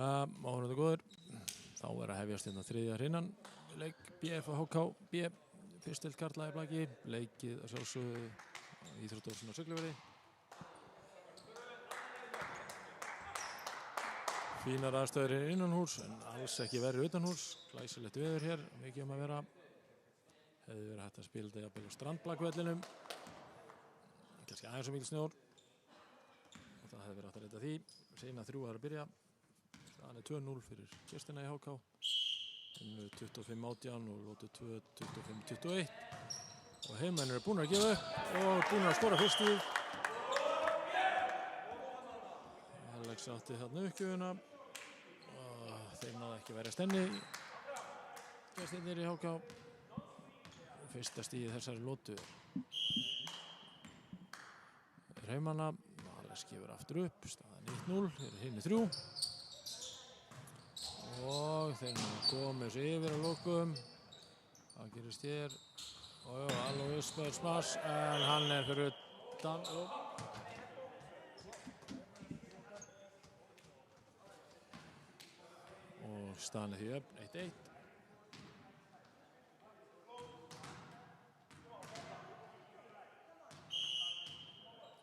Áhorfendur góðir, þá að hefjast hérna þriðja hrinnan leik BF og HK B, fyrst deild karla í blaki, leikið að sjálfsögðu íþróttahúsinu á Siglufirði. Fínar aðstöður innanhús en alls ekki verið utanhús, glæsilegt veður hér, mikið að vera. Hefði verið hægt að spila þetta jafnvel á strandblakvellinum, kannski aðeins mikil snjór og það hefði verið hægt að leita því. Seinna 3 að byrja. Staðan 2-0 fyrir gestina í HK. 25-18 og lótu 25-21. Og heimmenn eru búin að gefa upp og búin að skora fyrstíð. Alex átti þarna uppgjöfuna og þeir náðu ekki að verjast henni. Gestirnir í HK. Fyrsta stíð þessari lótu er heimanna. Alex gefur aftur upp. Staðan 1-0. Þeir eru hinni 3. Og þeir komið sér yfir að lokum. Hvað gerist hér? Alois með smass en hann er fyrir utan. Og staðan því upp 1-1.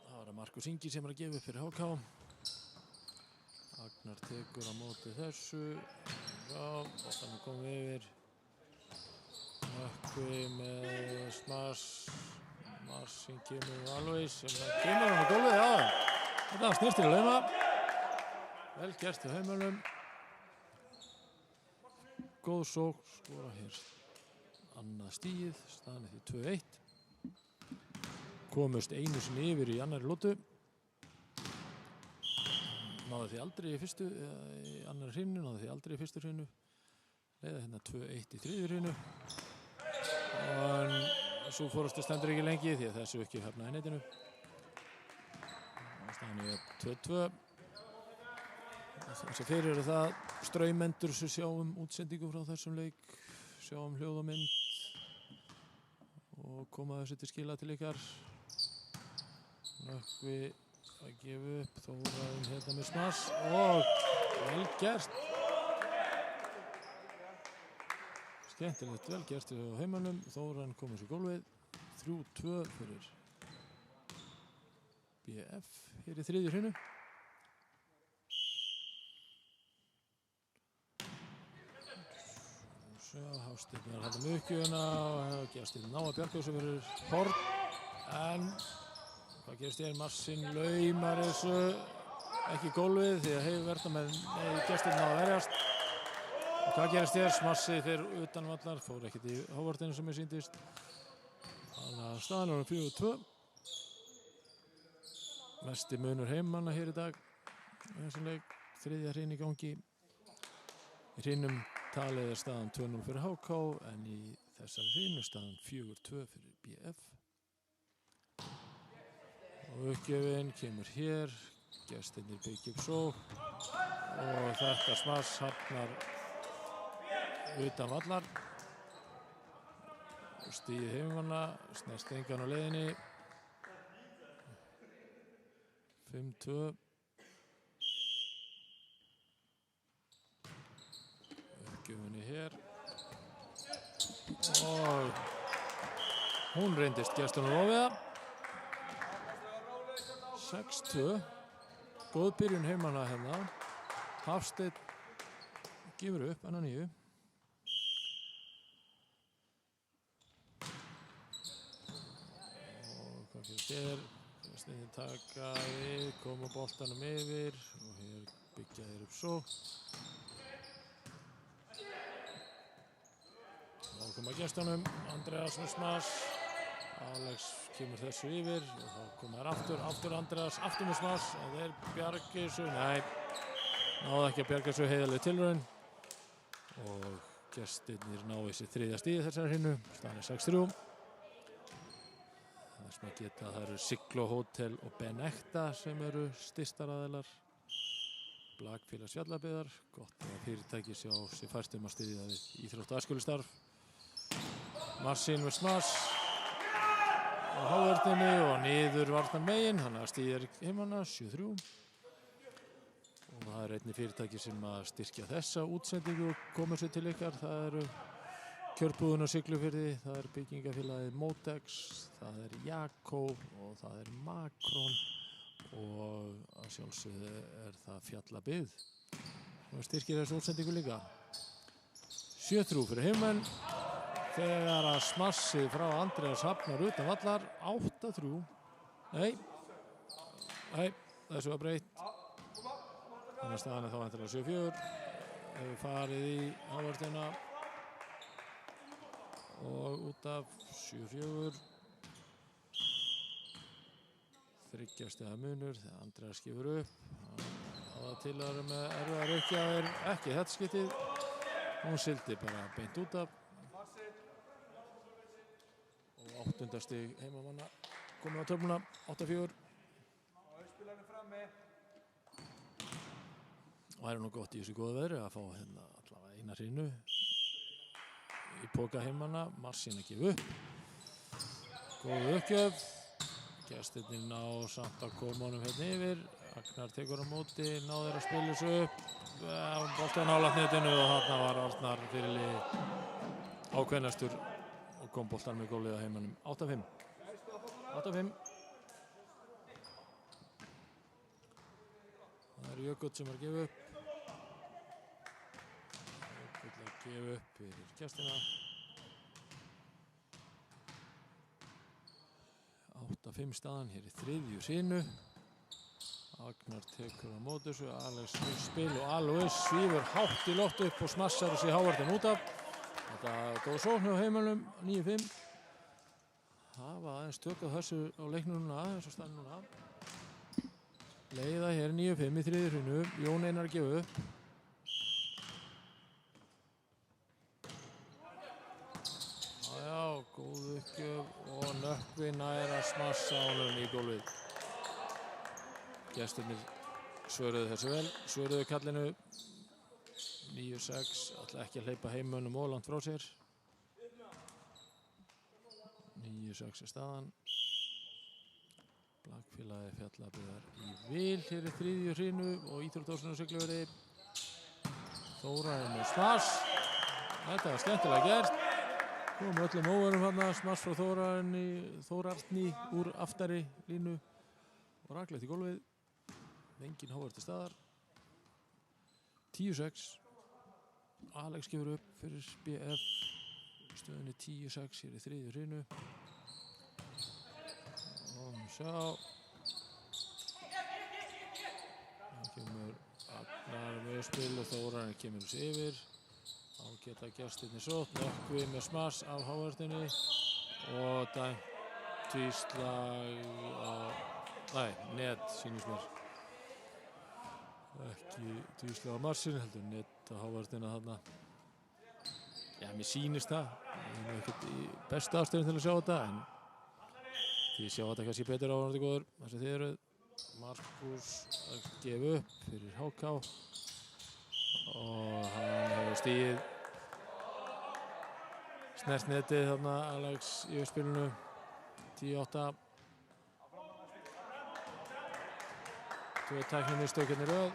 Það var Markus Ingi sem að gefa upp fyrir HK. Agnar tekur á móti þessu. Já, boltan er komið yfir. Nökkvi með smass. Marsin kemur með Alois sem kemur hann á gólfið. Já, þetta var snirtir að lauma. Vel gert til heimölum. Góð sókn, skora hér annað stíð. Staðan því 2-1. Komust einu sinni yfir í annari lótu. Náðu því aldrei í fyrstu, í annari hrinnu, náðu því aldrei í fyrstu hrinnu. Leiða hérna 2-1 í þriðju hrinnu. Og svo fórustu stendur ekki lengi því að þessu ekki hefnaði netinu. Staðan er 2-2. Þess að fyrir eru það straumendur sem sjáum útsendingu frá þessum leik. Sjáum hljóð og mynd. Og koma þessu til skila til ykkar. Nökkvi að gefa upp, Þórainn hérna með smass og vel gert. Skemmtilegt vel gert á heimannum. Þórainn komið sér gólfið. 3-2 fyrir BF hér í þriðju hrinnu. Svo Hafsteinn er hérna með uppgjöfuna og Gestirinn ná að bjarga þessu fyrir horn en hvað gerist hér? Marsin laumar þessu ekki gólfið því að Heiðverðamenn Gestirinn ná að verjast. Og hvað gerist hér? Smassið fyrir utan vallar, fór ekkert í hóvartinu sem ég sýndist. Þannig að staðan er 4-2. Mesti munur heimanna hér í dag. Þessum leik, þriðja hrin í gangi. Í hrinum talið er staðan 2-0 fyrir HK en í þessari hrinnu staðan 4-2 fyrir BF. Og uppgjöfin kemur hér, Gestirnir byggja upp sókn og þetta smass hafnar utan vallar. Stíð heimanna, snerst engan á leiðinni. 5-2. Uppgjöfinni hér. Og hún reyndist Gesturinn lofiða. 6-2. Góð byrjun heimanna hérna. Hafsteinn gefur upp enn að nýju. Og hvað fyrir þér? Gestirnir taka við, koma boltanum yfir og hér byggja þeir upp svo. Þá koma gestunum, Andreas með smass. Alex kemur þessu yfir og þá koma þær aftur Andreas, aftur með smass og þeir bjarga þessu, nei, náðu ekki að bjarga þessu heiðarlega tilraun og Gestirnir ná þessi þriðja stíð þessari hrinnu, staðan er 6-3. Þess maður geta að það eru Siglo Hotel og Benekta sem eru styrstaraðilar. Blakfélags Fjallabyggðar, gott að fyrirtæki sjá sér fært að styðja við íþrótt og æskulistarf. Marsin með smass á hávörðinni og niður varnar megin, þannig að stíðir heimanna 7-3. Og það er er einnig fyrirtæki sem að styrkja þessa útsendingu og koma sér til ykkar. Það eru Kjörbúðin á Siglufirði, það er byggingafélagið Motex, það er Jakó og það er Macron og að sjálfsögðu er það Fjallabyggð sem styrkir þessu útsendingu líka. 7-3 fyrir Heimamenn þegar að smassið frá Andreas Hafnar utan vallar. 8-3. Nei, þessu var breytt. Þannig að staðan er þá væntanlega 7-4. Hefur farið í hávörðina og út af 7-4. 3 stiga munur þegar Andreas gefur upp. Það til að vera með erfiðar uppgjafir. Ekki þetta skiptið. Hún sildi bara beint út af. Og 8. stig heimamanna komið á töfluna. 8-4. Og það er nú gott í þessu góða veðri að fá hérna allavega eina hrinu í póka heimanna. Marsin að gefa upp. Góð uppgjöf. Gestirnir ná samt að koma honum hérna yfir. Agnar tekur á móti, náður að spila þessu upp. Bolti á nálægt netinu og þarna var Arnar fyrirliði ákveðnastur og kom boltan með gólið á heimanum. 8-5. 8-5. Það er Jökull sem er að gefa upp. Jökull að gefa upp fyrir gestina. 8-5 staðan hér í þriðju sinu. Agnar tekur á móti þessu, Alex spil og Alois svífur hátt í loft upp og smassar þessi hávörðin út af. Þetta góð sókn hjá Heimamönnum, 9-5. Það var aðeins tökkað þessu á leiknum núna, þessu staðin núna. Leiða hér 9-5 í þriðju hrinu, Jón Einar að gefa upp. Já, góð uppgjöf og Nökkvi nær að smassa honum í gólfið. Gestirnir svöruðu þessu vel, svöruðu kallinu 9-6, ætla ekki að hleypa Heimamönnum of langt frá sér. 9-6 er staðan. Blakfélagi Fjallabyggðar í vil hér í þriðju hrinu og Íþróttahúsinu á Siglufirði. Þórarinn með smass. Þetta var skemmtilega gert. Kom öllum óverum þarna, smass frá Þórarni úr aftari línu og raklegt í gólfið. Engin hávörð til staðar. 10-6. Alex gefur upp fyrir BF. Stöðunni 10-6 hér í þriðju hrinu. Og sjá. Það kemur Agnar með spil og Þórarinn kemur þessi yfir. Þá geta gestirnir sótt. Nökkvi með smass af hávörðinni. Og dæmt tvíslag á... Nei, net sýnist mér. Ekki tvíslag á Marsin, heldur net á hávörðina þarna. Já, mér sýnist það. Ég er ekkert í besta ástöðum til að sjá þetta, en því sjá þetta kannski betur áhverjandi góður. Það sem þið eruð. Markus að gefa upp fyrir HK. Og hann hefur stigið snert netið þarna, Alex í uppspilinu. 10-8. 2 tæknimistök hérna í röð.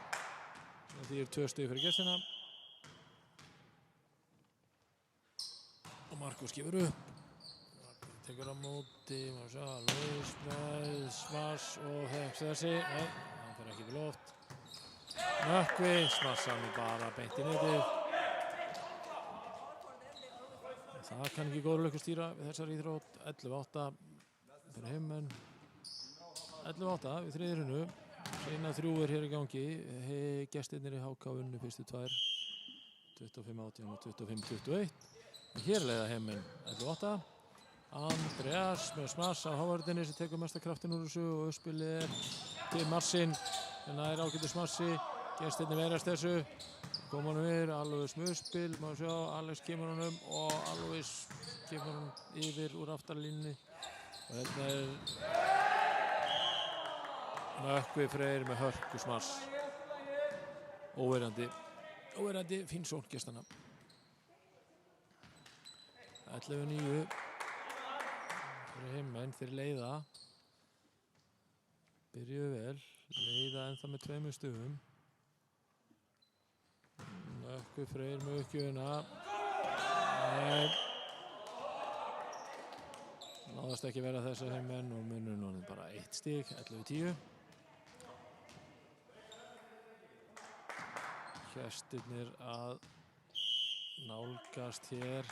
Því er 2 stig fyrir gestina. Og Markus gefur upp. Markus tekur á móti, maður sjá, Alois, smass og þessi. Nei, hann fer ekki við loft. Nökkvi, smassa nú bara beint í netið. Það kann ekki góður lukku stýra við þessar íþrótt. 11-8 fyrir Heimamenn. 11-8 við þriðju hrinu. Eina 3 er hér í gangi. Gestirnir í HK unnu fyrstu 2. 25-18 og 25-21. Hér leiða Heimamenn 11-8. Andreas með smass á hávörðinni sem tekur mesta kraftin úr þessu og uppspilið er til Marsin. En það er ágættur smassi. Gestirnir verðast þessu. Kom hann yfir, Alois með uppspil. Má sjá, Alex kemur honum og Alois kemur hann yfir úr aftarlínunni. Og hérna er Nökkvi Freyr með hörku smass. Óverandi, fín sókn gestanna. 11-9 fyrir Heimamenn, fyrir Leiða. Byrjuðu vel, Leiða ennþá með 2 stugum. Nökkvi Freyr með uppgjöfina. Nei. Náðast ekki vera þessar heimmenn og munur núna bara 1 stig, 11-10. Gestirnir að nálgast hér.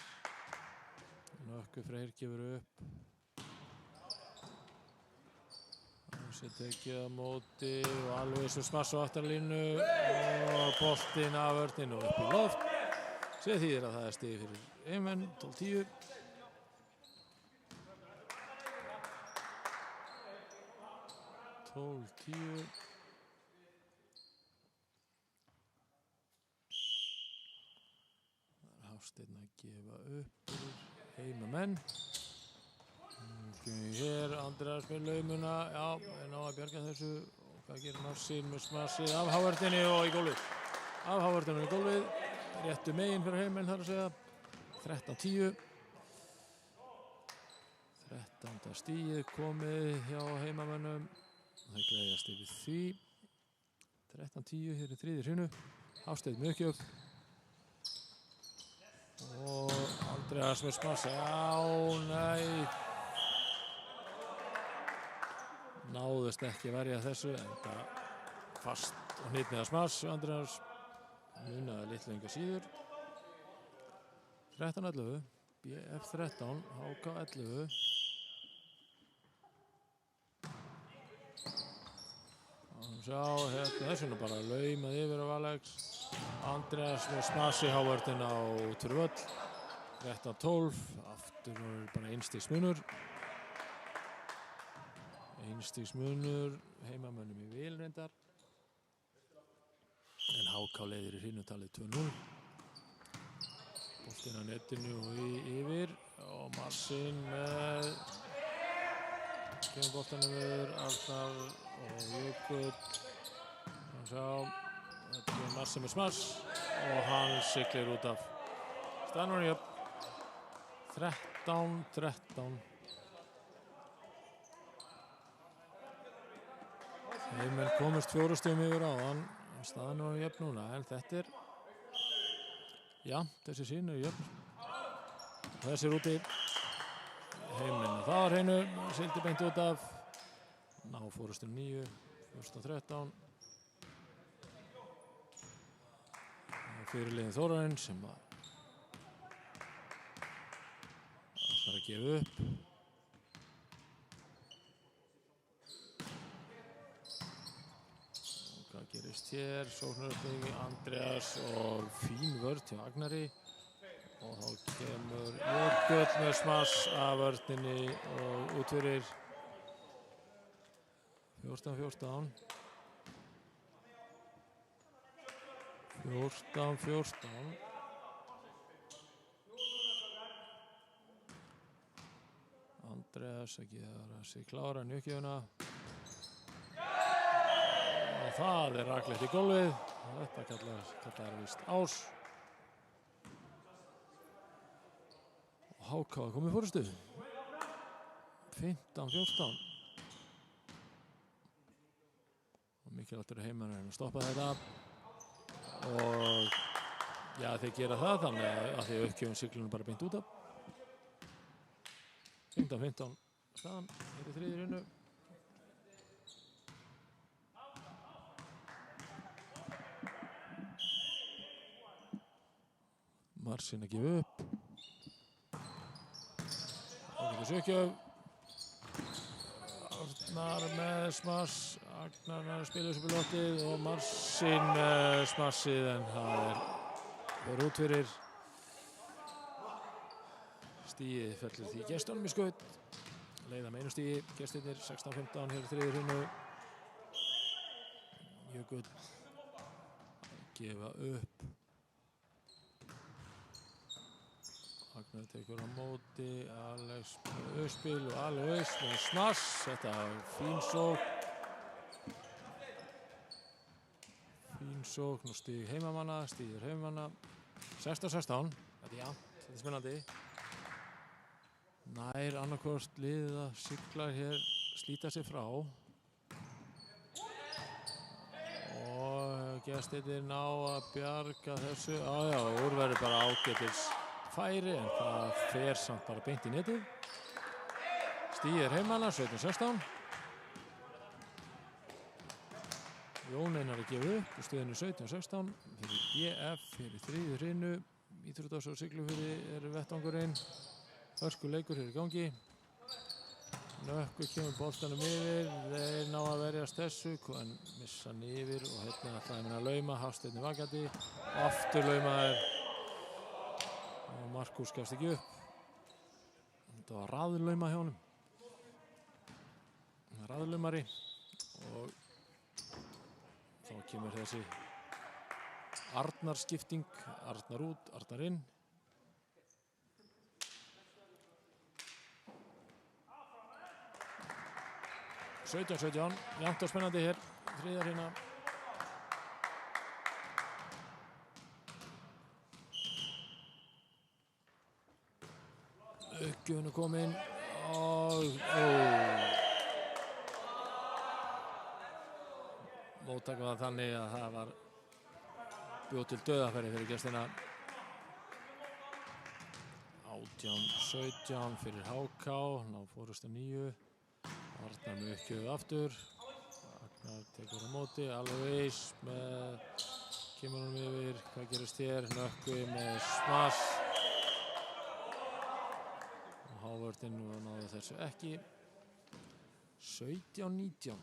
Nökkvi Freyr gefur upp. Þessi tekið á móti og alveg svo smass á aftarlínu og boltinn af vörninu og upp í loft. Sem þýðir að það er stig fyrir heimmenn, 12-10. Hafsteinn að gefa upp fyrir heimamenn. Hér Andreas með laumuna, já, ná að bjarga þessu og hvað gerir Marsin með smassið af hávörðinni og í gólfið. Af hávörðinni í gólfið, réttu megin fyrir heimamenn þar að segja. 13-10. 13. stigið komið hjá heimamönnum. Það gleðjast yfir því. 13-10 hér í þriðju hrínu. Hafsteinn með uppgjöf. Og Andreas með smassa. Já, nei. Náðust ekki verja þessu, en það fast og hnitniða smass. Andreas munaði litlu enga síður. 13-11. BF 13, HK 11. Sjá, hérna þessuna bara laumað yfir af Alex. Andreas með smassi hávörðin á Turvöll. 13-12, aftur bara einstigsmunur. Einstigsmunur, heimamönnum í vil reyndar. En HK leiðir í hrínutalið 2-0. Boltinn á netinu og yfir. Og Marsin með kemur boltanum yfir, Arnar og Jökull. Sjá, þetta er Marsin með smass og hann siglir út af. Staðan jöfn. 13-13. Heimmenn komist 4 stigum yfir áðan. Staðan jöfn núna, en þetta er jafnt, þessi sín er jöfn. Þessi er úti. Heimmenn það var hreinu, sildi beint út af. Ná fórustu 9, 14-13. Fyrirliðin Þórarinn sem ætlar að gefa upp. Hvað gerist hér? Sóknaröfning Andreas og fín vörn hjá Agnari. Og þá kemur Jökull með smass af vörninni og út fyrir 14-14. 14-14. Andreas að gera sig klára njökkjöfuna. Og það er raklegt í gólfið. Þetta kallar vist ás. Og HK komið í forystu. 15-14. Og mikilvægt eru heimamenn að stoppa þetta. Og já, þeir gera það þannig að þeir uppgjöfum siglunum bara beint út af. 15-15 staðan hér í þriðju hrínu. Marsin að gefa upp. Ágætis uppgjöf. Arnar með smass. Agnar spilar upp í loftið og Marsin með smassið, en það er út fyrir. Stigið fellur því gestunum í skaut. Leiða með einu stigi, gestirnir 16-15 hér í þriðju hrínu. Jökull gefa upp. Agnar tekur á móti, Alex með uppspil og Alex með smass. Þetta er fín sókn. Fín sókn og stig heimamanna, stigir heimamanna. 16-16, þetta er jafnt, þetta er spennandi. Nær annarkvort liðið að sigla hér, slíta sig frá. Og gestirnir ná að bjarga þessu. Já, úr verður bara ágætis færi en það fer samt bara beint í netið. Stigið heimanna, 17-16. Jón Einar að gefa upp og stöðinu 17-16 fyrir BF fyrir þriðju hrinu. Íþróttas og Siglufirði eru vettvangurinn. Hörkuleikur hér í gangi. Nökkvi kemur boltanum yfir, þeir ná að verjast þessu en missa hann yfir og hérna ætlaði að lauma, Hafsteinn vakandi, aftur laumaður og Markús gafst ekki upp. Þetta var raðlauma hjá honum, raðlaumari og þá kemur þessi Arnar skipting, Arnar út, Arnar inn. 17-17, jafnt og spennandi hér, þriðja hrina. Uppgjöfun er komin og móttaka var þannig að það var bjóð til dauðafæri fyrir gestina. 18-17 fyrir HK, ná fórustu 9. Arnar með uppgjöfu aftur. Agnar tekur á móti, Alois með kemur hann yfir, hvað gerist hér? Nökkvi með smass. Og Hávörðinn náði þessu ekki. 17-19.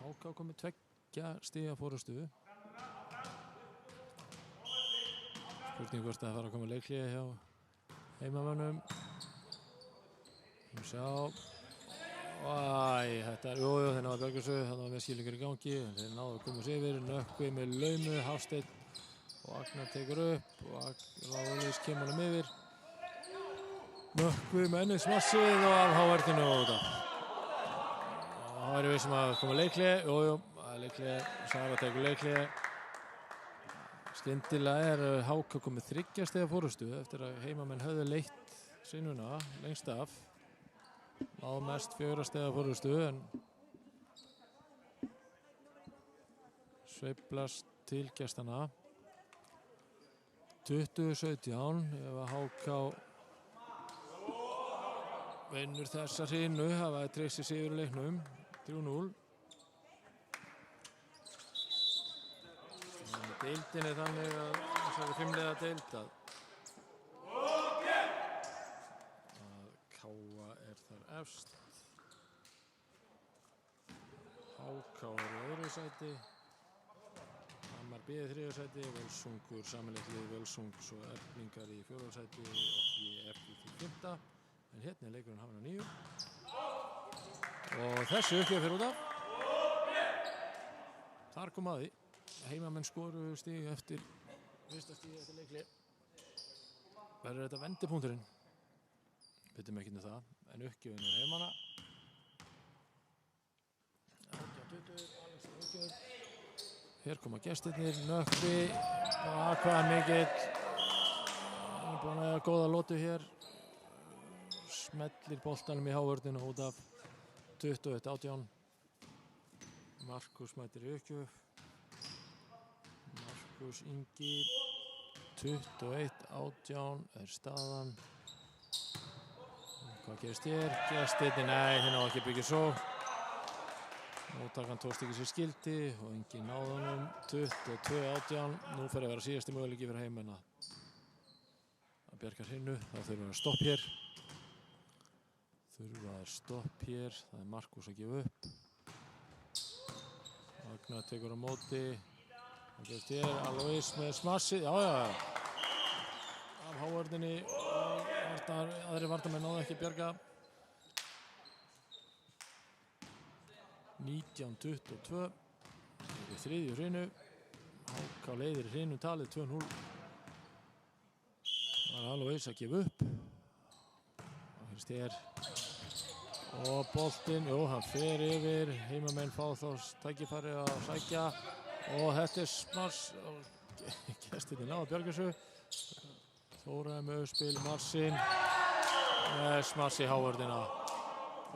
HK komið 2 stiga fórustu. Spurning hvort það fara að koma leikhlé hjá heimamönnum. Sjá. Þetta jú, þeir náðu að bjarga þessu, þannig að meðskýlingar í gangi, þeir náðu að koma sér yfir, Nökkvi með laumu, Hafsteinn og Agnar tekur upp og Alois kemur honum yfir. Nökkvi með ennið smassið og af Hávörðinu og þetta. Það væri við sem að koma leikhlé, leikhlé, Sara tekur leikhlé. Skyndilega er HK komið 3 stiga fórustu eftir að heimamenn höfðu leitt sinnuna lengst af. Náðu mest 4 stiga fórustu en sveiflast til gestanna. 20-17 ef að HK vinnur þessa hrinu, hafa þeir treyst sig sigur í leiknum. 3-0. Deildin er þannig að þessari 5 liða deild að Káa er þar efst. HK er í öðru sæti. Hamar B í 3. sæti. Völsungur, sameiginlegt lið Völsungs og Eflingar í 4. sæti og BF í 5. En hérna er leikurinn hafinn á 9. Og þessu uppgjöf fyrir út af. Þar kom að því. Heimamenn skoru stig eftir fyrsta stig eftir leikli. Verður þetta vendipunkturinn? Vitum ekki um það, en uppgjöfin er heimanna. 18-20, Alex er uppgjöf. Hér koma gestirnir, Nökkvi, hvað mikill. Hann er búinn að eiga góða lotu hér. Smellir boltanum í Hávörðinu út af 21-18. Markús mætir í uppgjöf. Markús Ingi, 21-18 er staðan. Hvað gerist hér? Gestirnir, nei, þeir ná ekki byggja svo. Móttakan tókst ekki sér skildi og Ingi náði honum. 22-18. Nú fer að vera síðasti möguleiki fyrir heimamenn að bjarga hrinu. Þá þurfa að stopp hér. Það er Markús að gefa upp. Agnar tekur á móti. Það gerist hér, Alois með smassið. Já. Af Hávörðinni og aðri varnarmenn náðu ekki að bjarga. 19-22 í þriðju hrinu. HK leiðir hrinu talið 2-0. Það er Alois að gefa upp. Það gerist hér. Og boltinn, hann fer yfir. Heimamenn fá þá tækifæri að sækja. Og þetta er smass og gestirnir náðu að bjarga þessu. Þóraði með spil Marsin með smass í Hávörðina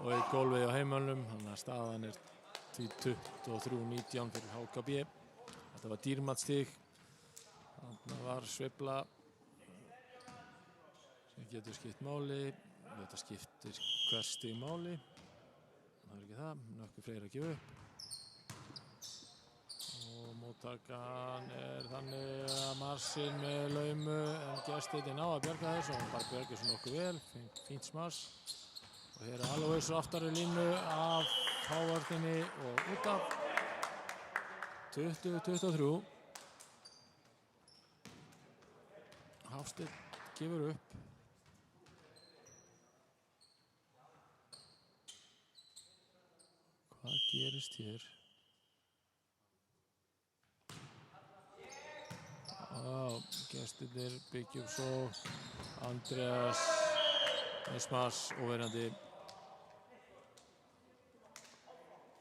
og í gólfið á heimönnum. Þannig að staðan er 23-19 fyrir HKB. Þetta var dýrmætt stig. Þarna var sveifla sem getur skipt máli. Þetta skiptir hvert stig máli. Það ekki það. Nokkuð Freyr að gefa upp. Og móttakan þannig að Marsin með laumu en gestirinn á að bjarga þessu og hann bara bjarga þessu nokkuð vel. Fínt smars. Og hér Alois aftari línu af Hávardinni og út af 20-23. Hafsteinn gefur upp. Hvað gerist hér? Gestirnir byggjum svo Andreas með smars og verandi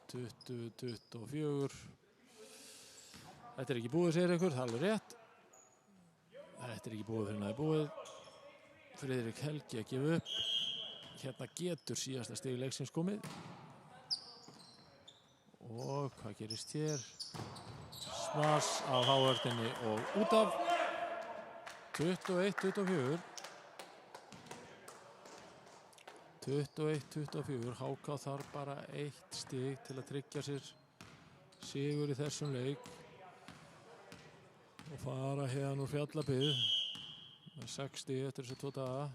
20-24. Þetta er ekki búið, segir einhver, það er alveg rétt. Þetta er ekki búið fyrir það er búið. Friðrik Helgi að gefa upp. Hérna getur síðasta stig leiksins komið. Og hvað gerist hér? Smars af Hávardinni og út af 21-24. 21-24. HK þarf bara 1 stig til að tryggja sér sigur í þessum leik og fara hérna úr Fjallabyggð með 6 stig eftir þessu 2 daga.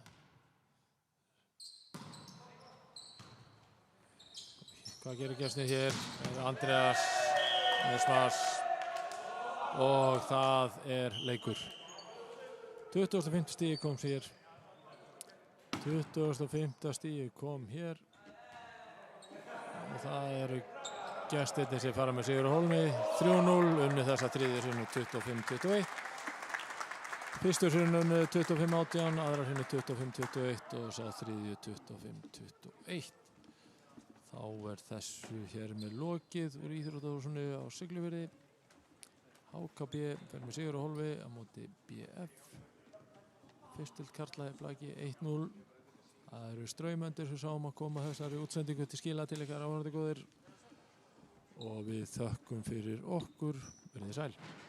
Hvað gerir gestirnir hér? Andreas með smars og það er leikur. 25. stigi kom hér. 25. stigi kom hér og það eru gestirnir sem fara með sigur á Hólmi. 3-0 unnu þessa þriðju sinnu 25-21. Fyrstu sinnu 25-18, aðra sinnu 25-21 og sá þriðju 25-21. Þá er þessu hér með lokið úr Íþróttahúsinu á Siglufirði. HKB fer með sigur á Hólmi á móti BF. Fyrstild karla í blaki 1-0. Það eru straumendur sem sáum að koma þessari útsendingu til skila til ykkar áhorfendur góðir og við þökkum fyrir okkur. Verið þið sæl.